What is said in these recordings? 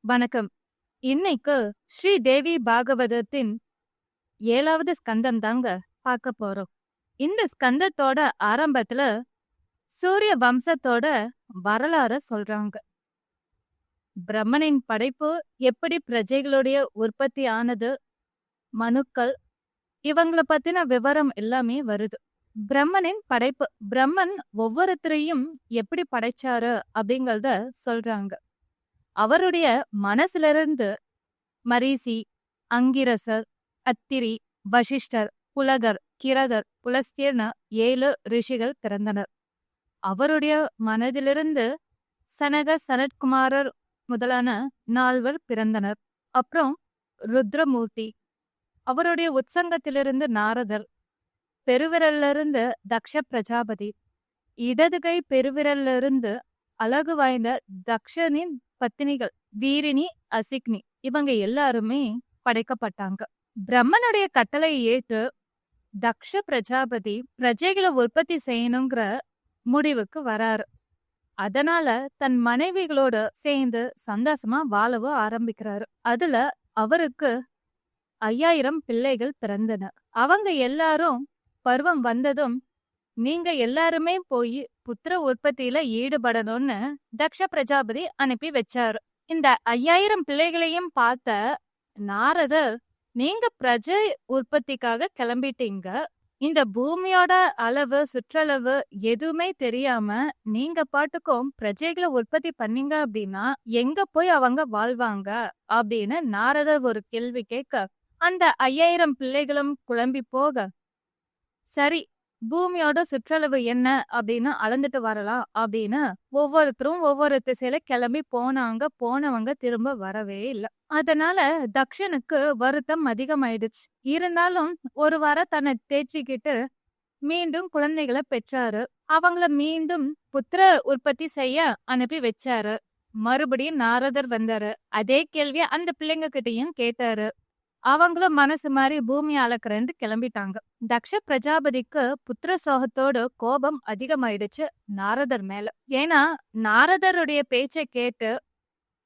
வணக்கம். இன்னைக்கு ஸ்ரீ தேவி பாகவதத்தின் 7வது ஸ்கந்தம் தாங்க பார்க்க போறோம். இந்த ஸ்கந்தத்தோட ஆரம்பத்துல சூரிய வம்சத்தோட வரலாற சொல்றாங்க. பிரம்மனின் படைப்பு, எப்படி பிரஜைகளுடைய உற்பத்தி ஆனது, மனுக்கள், இவங்கள பத்தின விவரம் எல்லாமே வருது. பிரம்மனின் படைப்பு, பிரம்மன் ஒவ்வொருத்தரையும் எப்படி படைச்சாரு அப்படிங்கறத சொல்றாங்க. அவருடைய மனசிலிருந்து மரீசி, அங்கிரசர், அத்திரி, வசிஷ்டர், புலகர், கிரதர், புலஸ்தியர்னு 7 ரிஷிகள் பிறந்தனர். அவருடைய மனதிலிருந்து சனக, சனத்குமாரர் முதலான 4 பிறந்தனர். அப்புறம் ருத்ரமூர்த்தி, அவருடைய உத்சங்கத்திலிருந்து நாரதர், பெருவிரலிருந்து தக்ஷ பிரஜாபதி, இடது கை பெருவிரலிருந்து அழகு வாய்ந்த தக்ஷனின் பத்தினிகள் வீரினி, அசிக்னி, இவங்க எல்லாருமே படைக்கப்பட்டாங்க. பிரம்மனுடைய கட்டளையை ஏற்று தக்ஷ பிரஜாபதி பிரஜைகளை உற்பத்தி செய்யணுங்கிற முடிவுக்கு வராரு. அதனால தன் மனைவிகளோட சேர்ந்து சந்தோஷமா வாழவும் ஆரம்பிக்கிறாரு. அதுல அவருக்கு 5000 பிள்ளைகள் பிறந்தனர். அவங்க எல்லாரும் பருவம் வந்ததும் நீங்க எல்லாருமே போய் புத்திர உற்பத்தியில ஈடுபடணும்னு தக்ஷ பிரஜாபதி அனுப்பி வச்சாரு. இந்த 5000 பிள்ளைகளையும் பார்த்த நாரதர், நீங்க பிரஜை உற்பத்திக்காக கிளம்பிட்டீங்க, இந்த பூமியோட அளவு சுற்றளவு எதுவுமே தெரியாம நீங்க பாட்டுக்கும் பிரஜைகளை உற்பத்தி பண்ணீங்க அப்படின்னா எங்க போய் அவங்க வாழ்வாங்க அப்படின்னு நாரதர் ஒரு கேள்வி கேட்க, அந்த 5000 பிள்ளைகளும் குழம்பி போக, சரி பூமியோட சுற்றளவு என்ன அப்படின்னு அளந்துட்டு வரலாம் அப்படின்னு ஒவ்வொருத்தரும் ஒவ்வொரு திசையில கிளம்பி போனவங்க திரும்ப வரவே இல்லை. அதனால தக்ஷனுக்கு வருத்தம் அதிகமாயிடுச்சு. இருந்தாலும் ஒரு வாரம் தன்னை தேற்றிக்கிட்டு மீண்டும் குழந்தைகளை பெற்றாரு. அவங்கள மீண்டும் புத்திர உற்பத்தி செய்ய அனுப்பி வச்சாரு. மறுபடியும் நாரதர் வந்தாரு. அதே கேள்விய அந்த பிள்ளைங்க கிட்டயும் கேட்டாரு. அவங்களும் மனசு மாதிரி பூமியை அளக்குறேன்னு கிளம்பிட்டாங்க. தக்ஷ பிரஜாபதிக்கு புத்திர சோகத்தோட கோபம் அதிகமாயிடுச்சு நாரதர் மேல. ஏன்னா நாரதருடைய பேச்சை கேட்டு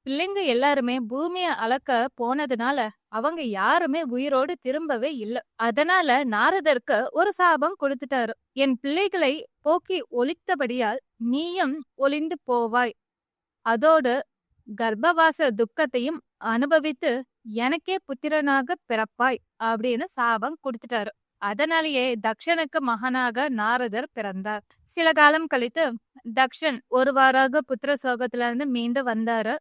பிள்ளைங்க எல்லாருமே பூமியை அளக்க போனதுனால அவங்க யாருமே உயிரோடு திரும்பவே இல்லை. அதனால நாரதருக்கு ஒரு சாபம் கொடுத்துட்டாரு. என் பிள்ளைகளை போக்கி ஒழித்தபடியால் நீயும் ஒளிந்து போவாய், அதோடு கர்ப்பவாச துக்கத்தையும் அனுபவித்து எனக்கே புத்திரனாக பிறப்பாய் அப்படின்னு சாபம் கொடுத்துட்டாரு. அதனாலேயே தக்ஷனுக்கு மகனாக நாரதர் பிறந்தார். சில காலம் கழித்து தக்ஷன் ஒரு வாராக புத்திர சோகத்துல இருந்து மீண்டு வந்தாரு.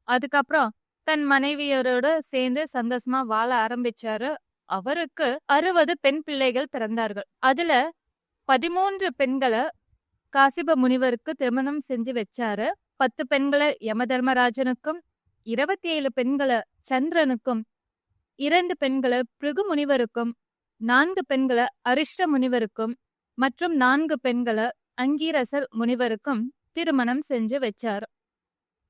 அதுக்கப்புறம் தன் மனைவியரோட சேர்ந்து சந்தோஷமா வாழ ஆரம்பிச்சாரு. அவருக்கு 60 பெண் பிள்ளைகள் பிறந்தார்கள். அதுல 13 பெண்களை காசிப முனிவருக்கு திருமணம் செஞ்சு வச்சாரு. 10 பெண்களை யம தர்மராஜனுக்கும், 27 பெண்களை சந்திரனுக்கும், 2 பெண்களை பிருகு முனிவருக்கும், 4 பெண்களை அரிஷ்ட முனிவருக்கும் மற்றும் 4 பெண்களை அங்கீரசர் முனிவருக்கும் திருமணம் செஞ்சு வச்சாரு.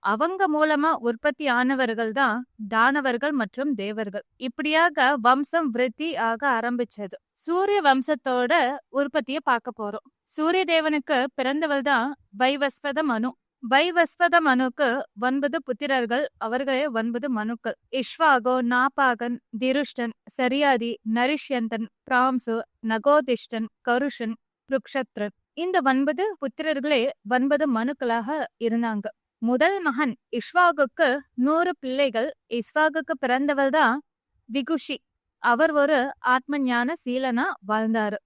அவங்க மூலமா உற்பத்தி ஆனவர்கள் தான் தானவர்கள் மற்றும் தேவர்கள். இப்படியாக வம்சம் விருத்தி ஆக ஆரம்பிச்சது. சூரிய வம்சத்தோட உற்பத்தியை பார்க்க போறோம். சூரிய தேவனுக்கு பிறந்தவர் தான் வைவஸ்வத மனு. வைவஸ்வத மனுக்கு 9 புத்திரர்கள், அவர்களே 9 மனுக்கள். இஷ்வாகோ, நாபாகன், திருஷ்டன், சரியாதி, நரிஷ்யந்தன், பிராம்சு, நகோதிஷ்டன், கருஷன், புருக்ஷத்ரன், இந்த 9 புத்திரர்களே 9 மனுக்களாக இருந்தாங்க. முதல் மகன் இஷ்வாகுக்கு 100 பிள்ளைகள். இஷ்வாகுக்கு பிறந்தவர் தான் விகுஷி. அவர் ஒரு ஆத்ம ஞான சீலனா வாழ்ந்தாரு.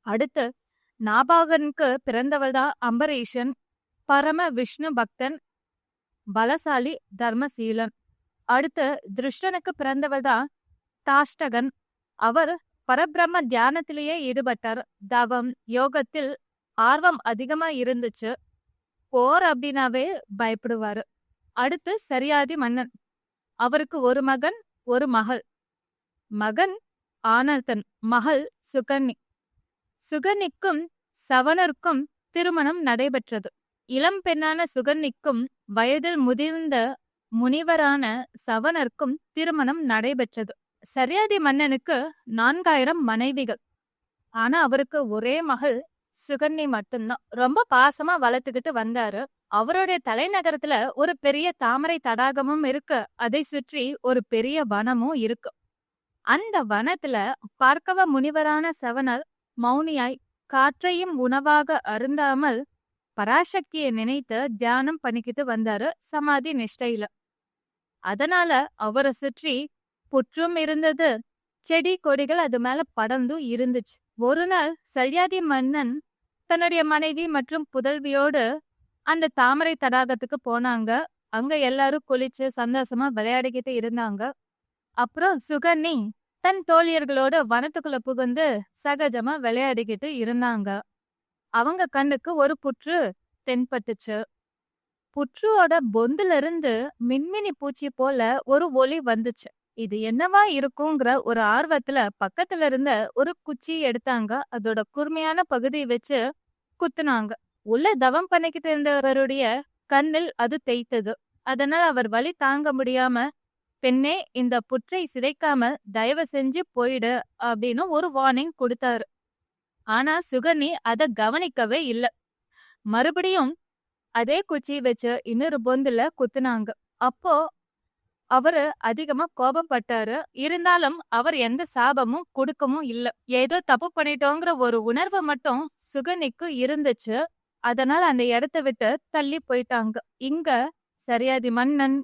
அடுத்து நாபாகனுக்கு பிறந்தவர் தான் அம்பரீஷன், பரம விஷ்ணு பக்தன், பலசாலி, தர்மசீலன். அடுத்து திருஷ்டனுக்கு பிறந்தவர் தான் தாஷ்டகன். அவர் பரபிரம்ம தியானத்திலேயே ஈடுபட்டார். தவம், யோகத்தில் ஆர்வம் அதிகமா இருந்துச்சு. போர் அப்படின்னாவே பயப்படுவாரு. அடுத்து சரியாதி மன்னன். அவருக்கு ஒரு மகன், ஒரு மகள். மகன் ஆனர்தன், மகள் சுகர்ணி. சுகர்ணிக்கும் சவணருக்கும் திருமணம் நடைபெற்றது. இளம் பெண்ணான சுகர்ணிக்கும் வயதில் முதிர்ந்த முனிவரான சவணருக்கும் திருமணம் நடைபெற்றது. சரியாதி மன்னனுக்கு 4000 மனைவிகள். ஆனா அவருக்கு ஒரே மகள் சுகர்ணி மட்டும்தான். ரொம்ப பாசமா வளர்த்துக்கிட்டு வந்தாரு. அவருடைய தலைநகரத்துல ஒரு பெரிய தாமரை தடாகமும் இருக்கு. அதை சுற்றி ஒரு பெரிய வனமும் இருக்கு. அந்த வனத்துல பார்க்கவ முனிவரான சவணர் மௌனியாய் காற்றையும் உணவாக அருந்தாமல் பராசக்தியை நினைத்து தியானம் பண்ணிக்கிட்டு வந்தாரு சமாதி நிஷ்டையில. அதனால அவரை சுற்றி புற்றும் இருந்தது. செடி கொடிகள் அது மேல படர்ந்தும் இருந்துச்சு. ஒரு நாள் சல்யாதி மன்னன் தன்னுடைய மனைவி மற்றும் புதல்வியோடு அந்த தாமரை தடாகத்துக்கு போனாங்க. அங்க எல்லாரும் குளிச்சு சந்தோஷமா விளையாடிக்கிட்டு இருந்தாங்க. அப்புறம் சுகன்னி தன் தோழியர்களோட வனத்துக்குள்ள புகுந்து சகஜமா விளையாடிக்கிட்டு இருந்தாங்க. அவங்க கண்ணுக்கு ஒரு புற்று தென்பட்டுச்சு. புற்றுவோட பொந்துல இருந்து மின்மினி பூச்சி போல ஒரு ஒளி வந்துச்சு. இது என்னவா இருக்குங்கிற ஒரு ஆர்வத்துல பக்கத்துல இருந்த ஒரு குச்சி எடுத்தாங்க. அதோட கூர்மையான பகுதியை வச்சு குத்துனாங்க. உள்ள தவம் பண்ணிக்கிட்டு இருந்தவருடைய கண்ணில் அது தேய்த்தது. அதனால அவர் வலி தாங்க முடியாம, பெண்ணே, இந்த புற்றை சிதைக்காம தயவு செஞ்சு போயிடு அப்படின்னு ஒரு வார்னிங் கொடுத்தாரு. ஆனா சுகன்னி அத கவனிக்கவே இல்ல. மறுபடியும் அதே குச்சி வச்சு இன்னொரு பொந்துல குத்துனாங்க. அப்போ அவரு அதிகமா கோபப்பட்டாரு. இருந்தாலும் அவர் எந்த சாபமும் கொடுக்கவும் இல்ல. ஏதோ தப்பு பண்ணிட்டோங்கிற ஒரு உணர்வு மட்டும் சுகன்னிக்கு இருந்துச்சு. அதனால அந்த இடத்த விட்டு தள்ளி போயிட்டாங்க. இங்க சரியாதி மன்னன்,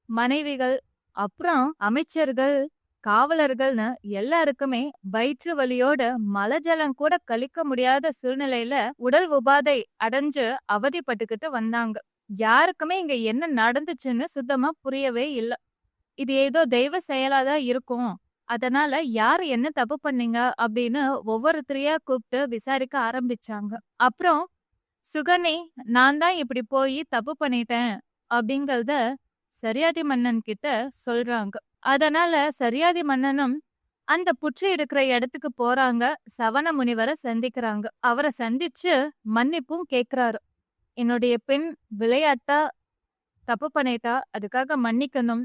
மனைவிகள், அப்புறம் அமைச்சர்கள், காவலர்கள்னு எல்லாருக்குமே வயிற்று வலியோட மலஜலம் கூட கழிக்க முடியாத சூழ்நிலையில உடல் உபாதை அடைஞ்சு அவதிப்பட்டுக்கிட்டு வந்தாங்க. யாருக்குமே இங்க என்ன நடந்துச்சுன்னு சுத்தமா புரியவே இல்ல. இது ஏதோ தெய்வ செயலாதான் இருக்கும். அதனால யாரு என்ன தப்பு பண்ணீங்க அப்படின்னு ஒவ்வொருத்தரையா கூப்பிட்டு விசாரிக்க ஆரம்பிச்சாங்க. அப்புறம் சுகன்னி, நான் தான் இப்படி போய் தப்பு பண்ணிட்டேன் அப்படிங்கறத சரியாதி மன்னன் கிட்ட சொல்றாங்க. அதனால சரியாதி மன்னனும் அந்த புற்று இருக்கிற இடத்துக்கு போறாங்க. சவண முனிவரை சந்திக்கிறாங்க. அவரை சந்திச்சு மன்னிப்பும் கேக்குறாரு. என்னுடைய பெண் விளையாட்டா தப்பு பண்ணிட்டா, அதுக்காக மன்னிக்கணும்.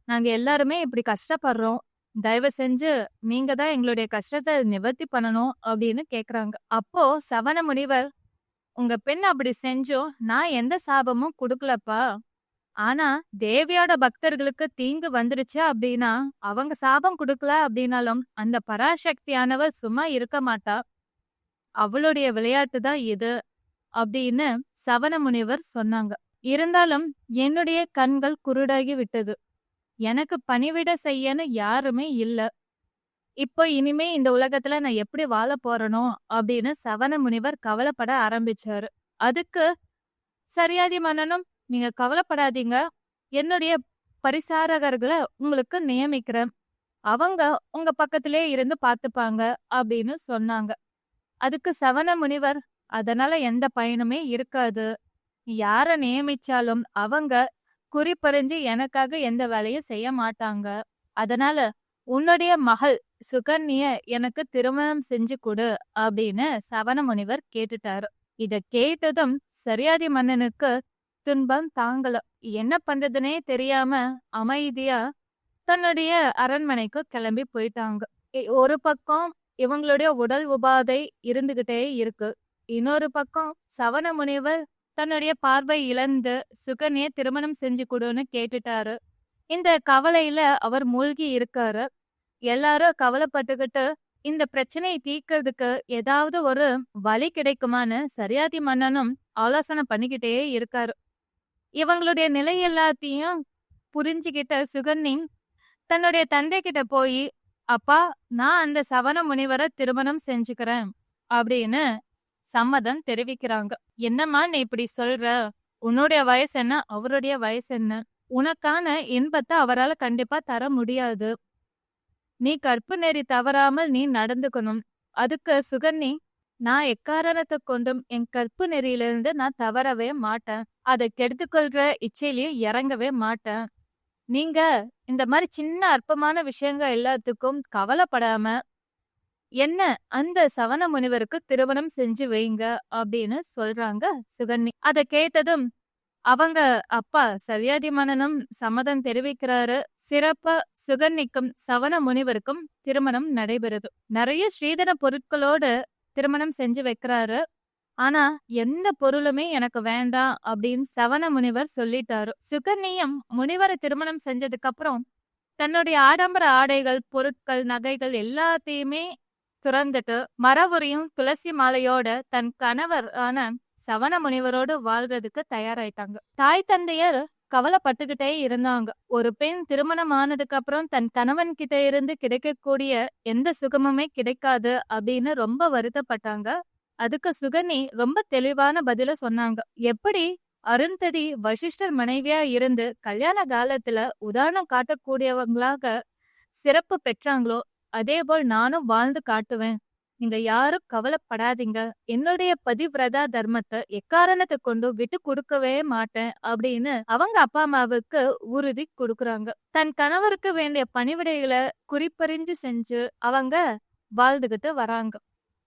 நாங்க எல்லாருமே இப்படி கஷ்டப்படுறோம். தயவு செஞ்சு நீங்க தான் எங்களுடைய கஷ்டத்தை நிவர்த்தி பண்ணணும் அப்படின்னு கேக்குறாங்க. அப்போ சவண முனிவர், உங்க பெண் அப்படி செஞ்சோம், நான் எந்த சாபமும் கொடுக்கலப்பா. ஆனா தேவியோட பக்தர்களுக்கு தீங்கு வந்துருச்சு அப்படின்னா அவங்க சாபம் கொடுக்கல அப்படின்னாலும் அந்த பராசக்தியானவர் சும்மா இருக்க மாட்டா. அவளுடைய விளையாட்டு தான் இது அப்படின்னு சவண முனிவர் சொன்னாங்க. இருந்தாலும் என்னுடைய கண்கள் குருடாகி விட்டது. எனக்கு பணிவிட செய்யன்னு யாருமே இல்ல. இப்போ இனிமே இந்த உலகத்துல நான் எப்படி வாழ போறனோ அப்படின்னு சவண முனிவர் கவலைப்பட ஆரம்பிச்சாரு. அதுக்கு சரியாதி மன்னனும், நீங்க கவலைப்படாதீங்க, என்னுடைய பரிசாரகர்களை உங்களுக்கு நியமிக்கிறேன். அவங்க உங்க பக்கத்திலே இருந்து பாத்துப்பாங்க அப்படின்னு சொன்னாங்க. அதுக்கு சவண முனிவர், அதனால எந்த பயனுமே இருக்காது. யார நியமிச்சாலும் அவங்க குறிப்பறிஞ்சு எனக்காக எந்த வேலையும் செய்ய மாட்டாங்க. அதனால உன்னுடைய மகள் சுகன்னிய எனக்கு திருமணம் செஞ்சு கொடு அப்படின்னு சவண முனிவர் கேட்டுட்டாரு. இத கேட்டதும் சரியாதி மன்னனுக்கு துன்பம் தாங்கல. என்ன பண்றதுனே தெரியாம அமைதியா தன்னுடைய அரண்மனைக்கு கிளம்பி போயிட்டாங்க. ஒரு பக்கம் இவங்களுடைய உடல் உபாதை இருந்துகிட்டே இருக்கு. இன்னொரு பக்கம் சவண முனிவர் தன்னுடைய பார்வை இழந்து சுகன்ய திருமணம் செஞ்சு கொடுன்னு கேட்டுட்டாரு. இந்த கவலையில அவர் மூழ்கி இருக்காரு. எல்லாரும் கவலைப்பட்டுக்கிட்டு இந்த பிரச்சனையை தீர்க்கிறதுக்கு ஏதாவது ஒரு வழி கிடைக்குமான்னு சரியாதி மன்னனும் ஆலோசனை பண்ணிக்கிட்டே இருக்காரு. இவங்களுடைய நிலை எல்லாத்தையும் புரிஞ்சுக்கிட்ட சுகன்னி தன்னுடைய தந்தை கிட்ட போய், அப்பா, நான் அந்த சவண முனிவரை திருமணம் செஞ்சுக்கிறேன் அப்படின்னு சம்மதம் தெரிவிக்கிறாங்க. என்னம்மா நீ இப்படி சொல்ற? உன்னுடைய வயசு என்ன, அவருடைய வயசு என்ன? உனக்கான இன்பத்தை அவரால் கண்டிப்பா தர முடியாது. நீ கற்பு நெறி தவறாமல் நீ நடந்துக்கணும். அதுக்கு சுகன்னி, நான் எக்காரணத்தை கொண்டும் என் கற்பு நெறியிலிருந்து நான் தவறவே மாட்டேன். அதை கெடுத்துக்கொள்ற இச்சையிலேயே இறங்கவே மாட்டேன். நீங்க இந்த மாதிரி சின்ன அற்பமான விஷயங்கள் எல்லாத்துக்கும் கவலைப்படாம என்ன அந்த சவண முனிவருக்கு திருமணம் செஞ்சு வைங்க அப்படின்னு சொல்றாங்க சுகன்னி. அதை கேட்டதும் அவங்க அப்பா சரியாதி மன்னனும் சம்மதம் தெரிவிக்கிறாரு. சிறப்பா சுகன்னிக்கும் சவண முனிவருக்கும் திருமணம் நடைபெறுது. நிறைய ஸ்ரீதன பொருட்களோடு திருமணம் செஞ்சு வைக்கிறாரு. ஆனா எந்த பொருளுமே எனக்கு வேண்டாம் அப்படின்னு சவண முனிவர் சொல்லிட்டாரு. சுகன்னியும் முனிவரை திருமணம் செஞ்சதுக்கு அப்புறம் தன்னுடைய ஆடம்பர ஆடைகள், பொருட்கள், நகைகள் எல்லாத்தையுமே துறந்துட்டு மரவுரியும் துளசி மாலையோட தன் கணவர் ஆன சவண முனிவரோடு வாழ்றதுக்கு தயாராயிட்டாங்க. தாய் தந்தையர் கவலைப்பட்டுக்கிட்டே இருந்தாங்க. ஒரு பெண் திருமணம் ஆனதுக்கு அப்புறம் தன் கணவன் கிட்ட இருந்து கிடைக்கக்கூடிய எந்த சுகமுமே கிடைக்காது அப்படின்னு ரொம்ப வருத்தப்பட்டாங்க. அதுக்கு சுகன்ி ரொம்ப தெளிவான பதில சொன்னாங்க. எப்படி அருந்ததி வசிஷ்டர் மனைவியா இருந்து கல்யாண காலத்துல உதாரணம் காட்டக்கூடியவங்களாக சிறப்பு பெற்றாங்களோ அதேபோல் நானும் வாழ்ந்து காட்டுவேன். நீங்க யாரும் கவலைப்படாதீங்க. என்னுடைய பதிவிரதா தர்மத்தை எக்காரணத்தை கொண்டு விட்டு கொடுக்கவே மாட்டேன் அப்படின்னு அவங்க அப்பா அம்மாவுக்கு உறுதி கொடுக்குறாங்க. தன் கணவருக்கு வேண்டிய பணிவிடைகளை குறிப்பறிஞ்சு செஞ்சு அவங்க வாழ்ந்துகிட்டு வராங்க.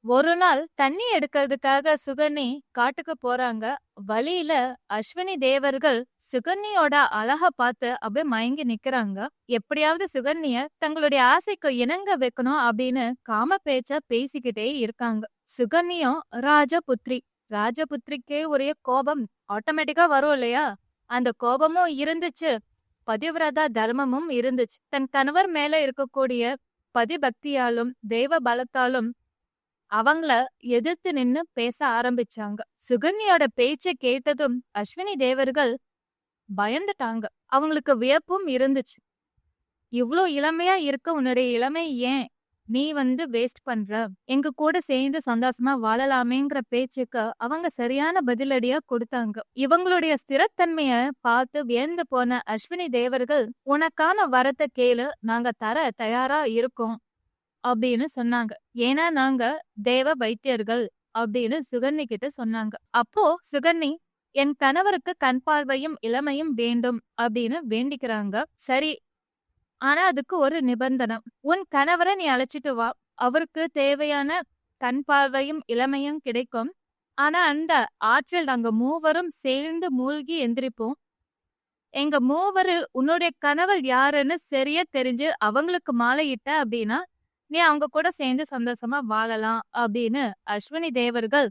ஒரு நாள் தண்ணி எடுக்கிறதுக்காக சுகன்ி காட்டுக்கு போறாங்க. வழியில அஸ்வினி தேவர்கள் சுகன்னியோட அழக பார்த்து அப்படியே மயங்கி நிக்கிறாங்க. எப்படியாவது சுகன்னிய தங்களுடைய ஆசைக்கு இணங்க வைக்கணும் அப்படின்னு காம பேச்ச பேசிக்கிட்டே இருக்காங்க. சுகன்னியும் ராஜபுத்ரி. ராஜபுத்திரிக்கே ஒரே கோபம் ஆட்டோமேட்டிக்கா வரும் இல்லையா? அந்த கோபமும் இருந்துச்சு, பதிவிரதா தர்மமும் இருந்துச்சு. தன் கணவர் மேல இருக்கக்கூடிய பதிபக்தியாலும் தெய்வ பலத்தாலும் அவங்கள எதிர்த்து நின்னு பேச ஆரம்பிச்சாங்க. சுகன்னியோட பேச்ச கேட்டதும் அஸ்வினி தேவர்கள் பயந்துட்டாங்க. அவங்களுக்கு வியப்பும் இருந்துச்சு. இவ்ளோ இளமையா இருக்க உன்னுடைய இளமை ஏன் நீ வேஸ்ட் பண்ற? எங்க கூட சேர்ந்து சந்தோஷமா வாழலாமேங்கிற பேச்சுக்கு அவங்க சரியான பதிலடியா கொடுத்தாங்க. இவங்களுடைய ஸ்திரத்தன்மைய பார்த்து வியந்து போன அஸ்வினி தேவர்கள், உனக்கான வரத்தை கேளு, நாங்க தர தயாரா இருக்கோம் அப்படின்னு சொன்னாங்க. ஏன்னா நாங்க தேவ வைத்தியர்கள் அப்படின்னு சுகன்ி கிட்ட சொன்னாங்க. அப்போ சுகன்ி, என் கணவருக்கு கண் பார்வையும் இளமையும் வேண்டும் அப்படின்னு வேண்டிக்கிறாங்க. சரி, ஆனா அதுக்கு ஒரு நிபந்தனை. உன் கணவரை நீ அழைச்சிட்டு வா, அவருக்கு தேவையான கண் பார்வையும் இளமையும் கிடைக்கும். ஆனா அந்த ஆற்றில் நாங்க மூவரும் சேர்ந்து மூழ்கி எந்திரிப்போம். எங்க மூவரில் உன்னுடைய கணவர் யாருன்னு சரியா தெரிஞ்சு அவங்களுக்கு மாலையிட்ட அப்படின்னா நீ அவங்க கூட சேர்ந்து சந்தோஷமா வாழலாம் அப்படின்னு அஸ்வினி தேவர்கள்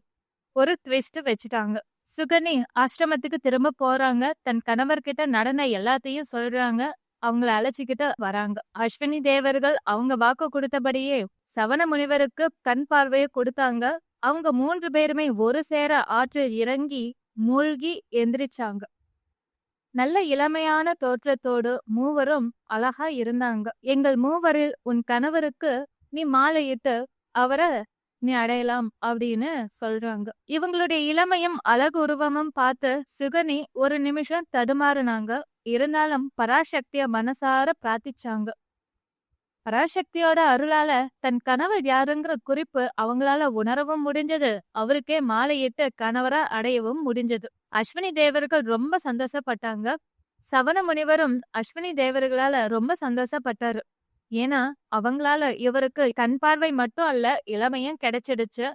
ஒரு ட்விஸ்ட் வச்சுட்டாங்க. சுகன்ி ஆசிரமத்துக்கு திரும்ப போறாங்க. தன் கணவர்கிட்ட நடந்த எல்லாத்தையும் சொல்றாங்க. அவங்கள அழைச்சிக்கிட்டு வராங்க. அஸ்வினி தேவர்கள் அவங்க வாக்கு கொடுத்தபடியே சவண முனிவருக்கு கண் பார்வையை கொடுத்தாங்க. அவங்க 3 பேருமே ஒரு சேர ஆற்றில் இறங்கி மூழ்கி எந்திரிச்சாங்க. நல்ல இளமையான தோற்றத்தோடு மூவரும் அழகா இருந்தாங்க. எங்கள் மூவரில் உன் கணவருக்கு நீ மாலையிட்டு அவரை நீ அடையலாம் அப்படின்னு சொல்றாங்க. இவங்களுடைய இளமையும் அழகு உருவமும் பார்த்து சுகனி ஒரு நிமிஷம் தடுமாறுனாங்க. இருந்தாலும் பராசக்திய மனசார பிரார்த்திச்சாங்க. பராசக்தியோட அருளால தன் கணவர் யாருங்கிற குறிப்பு அவங்களால உணரவும் முடிஞ்சது. அவருக்கே மாலையிட்டு கணவரா அடையவும் முடிஞ்சது. அஸ்வினி தேவர்கள் ரொம்ப சந்தோஷப்பட்டாங்க. சவண முனிவரும் அஸ்வினி தேவர்களால ரொம்ப சந்தோஷப்பட்டாரு. ஏன்னா அவங்களால இவருக்கு கண் பார்வை மட்டும் அல்ல, இளமையும் கிடைச்சிடுச்சு.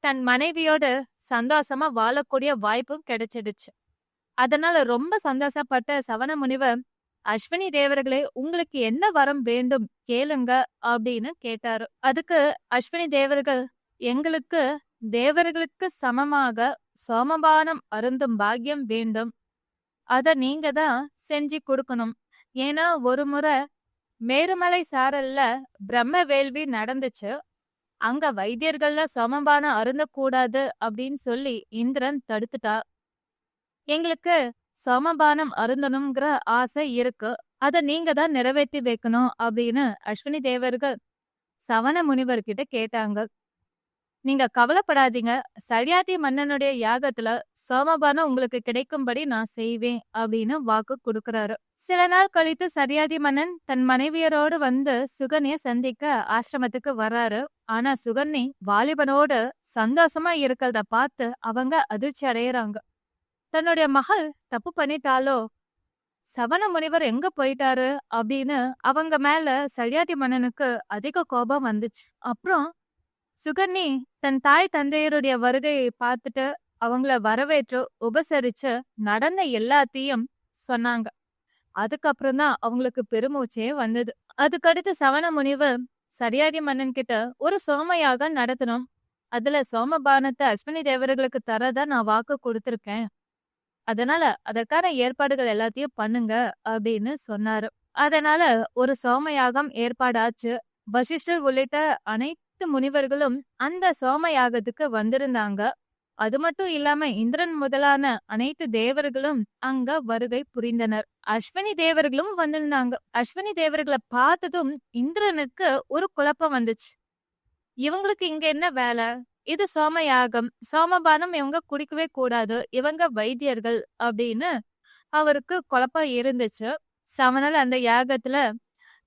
தன் மனைவியோட சந்தோஷமா வாழக்கூடிய வாய்ப்பும் கிடைச்சிடுச்சு. அதனால ரொம்ப சந்தோஷப்பட்ட சவண முனிவர், அஸ்வினி தேவர்களே, உங்களுக்கு என்ன வரம் வேண்டும் கேளுங்க அப்படின்னு கேட்டாரு. அதுக்கு அஸ்வினி தேவர்கள், எங்களுக்கு தேவர்களுக்கு சமமாக சோமபானம் அருந்தும் பாக்கியம் வேண்டும். அத நீங்க தான் செஞ்சு கொடுக்கணும். ஏன்னா ஒரு முறை மேருமலை சாரல்ல பிரம்ம வேள்வி நடந்துச்சு. அங்க வைத்தியர்கள்ல சோமபானம் அருந்தக்கூடாது அப்படின்னு சொல்லி இந்திரன் தடுத்துட்டா. எங்களுக்கு சோமபானம் அருந்தணுங்கிற ஆசை இருக்கு. அத நீங்க தான் நிறைவேற்றி வைக்கணும் அப்படின்னு அஸ்வினி தேவர்கள் சவண முனிவர்கிட்ட கேட்டாங்க. நீங்க கவலைப்படாதீங்க, சல்யாதி மன்னனுடைய யாகத்துல சோமபானம் உங்களுக்கு கிடைக்கும்படி நான் செய்வேன் அப்படின்னு வாக்கு கொடுக்கறாரு. சில நாள் கழித்து சல்யாதி மன்னன் தன் மனைவியரோடு சுகன்ய சந்திக்க ஆசிரமத்துக்கு வர்றாரு. ஆனா சுகன்ி வாலிபனோடு சந்தோஷமா இருக்கிறத பார்த்து அவங்க அதிர்ச்சி அடையறாங்க. தன்னுடைய மகள் தப்பு பண்ணிட்டாலோ, சவண முனிவர் எங்க போயிட்டாரு அப்படின்னு அவங்க மேல சல்யாதி மன்னனுக்கு அதிக கோபம் வந்துச்சு. அப்புறம் சுகன்ி தன் தாய் தந்தையருடைய வருகையை பார்த்துட்டு அவங்கள வரவேற்று உபசரிச்சு நடந்த எல்லாத்தையும் சொன்னாங்க. அதுக்கப்புறம் தான் அவங்களுக்கு பெருமூச்சே வந்தது. அதுக்கடுத்து சவண முனிவர் சல்யாதி மன்னன் கிட்ட ஒரு சோமயாக நடத்தணும், அதுல சோமபானத்தை அஸ்வினி தேவர்களுக்கு தரதா நான் வாக்கு கொடுத்திருக்கேன். அதனால அதற்கான ஏற்பாடுகள் எல்லாத்தையும் பண்ணுங்க அப்படின்னு சொன்னாரு. அதனால ஒரு சோமயாகம் ஏற்பாடாச்சு. வசிஷ்டர் உள்ளிட்ட அனைத்து முனிவர்களும் அந்த சோமயாகத்துக்கு வந்திருந்தாங்க. அது மட்டும் இல்லாம இந்திரன் முதலான அனைத்து தேவர்களும் அங்க வருகை புரிந்தனர். அஸ்வினி தேவர்களும் வந்திருந்தாங்க. அஸ்வினி தேவர்களை பார்த்ததும் இந்திரனுக்கு ஒரு குழப்பம் வந்துச்சு. இவங்களுக்கு இங்க என்ன வேலை? இது சோமயாகம், சோமபானம் இவங்க குடிக்கவே கூடாது, இவங்க வைத்தியர்கள் அப்படின்னு அவருக்கு குழப்பம் இருந்துச்சு. சமணர் அந்த யாகத்துல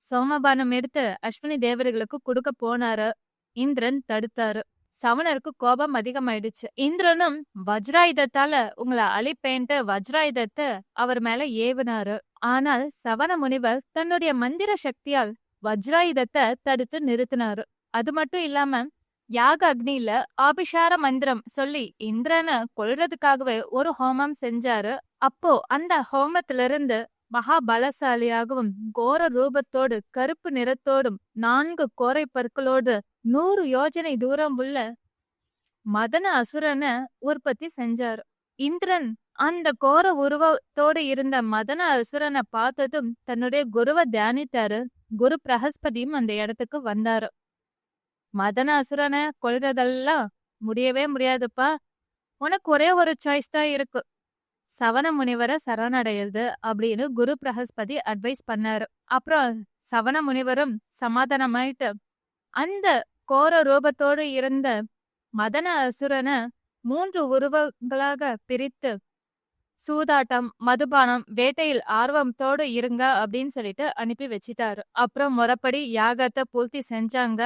சோமபானம் எடுத்து அஸ்வினி தேவர்களுக்கு கொடுக்க போனாரு. இந்திரன் தடுத்தாரு. சமணருக்கு கோபம் அதிகமாயிடுச்சு. இந்திரனும் வஜ்ராயுதத்தால உங்களை அழிப்பேன்ட்டு வஜ்ராயுதத்தை அவர் மேல ஏவினாரு. ஆனால் சவண முனிவர் தன்னுடைய மந்திர சக்தியால் வஜ்ராயுதத்தை தடுத்து நிறுத்தினாரு. அது மட்டும் இல்லாம யாக அக்னியில ஆபிஷார மந்திரம் சொல்லி இந்திரனை கொல்றதுக்காகவே ஒரு ஹோமம் செஞ்சாரு. அப்போ அந்த ஹோமத்திலிருந்து மகா பலசாலியாகவும் கோர ரூபத்தோடு கருப்பு நிறத்தோடும் 4 கோரை பற்களோடு 100 யோஜனை தூரம் உள்ள மதன அசுரனை உற்பத்தி செஞ்சாரு. இந்திரன் அந்த கோர உருவத்தோடு இருந்த மதன அசுரனை பார்த்ததும் தன்னுடைய குருவை தியானித்தாரு. குரு பிரகஸ்பதியும் அந்த இடத்துக்கு வந்தாரு. மதன அசுரனை கொல்றதெல்லாம் முடியவே முடியாதுப்பா, உனக்கு ஒரே ஒரு சாய்ஸ் தான் இருக்கு, சவண முனிவரை சரணடையுது அப்படின்னு குரு பிரகஸ்பதி அட்வைஸ் பண்ணாரு. அப்புறம் சவண முனிவரும் சமாதானமாயிட்டு அந்த கோர ரூபத்தோடு இருந்த மதன அசுரனை 3 உருவங்களாக பிரித்து சூதாட்டம், மதுபானம், வேட்டையில் ஆர்வத்தோடு இருங்க அப்படின்னு சொல்லிட்டு அனுப்பி வச்சிட்டாரு. அப்புறம் முறைப்படி யாகத்தை பூர்த்தி செஞ்சாங்க.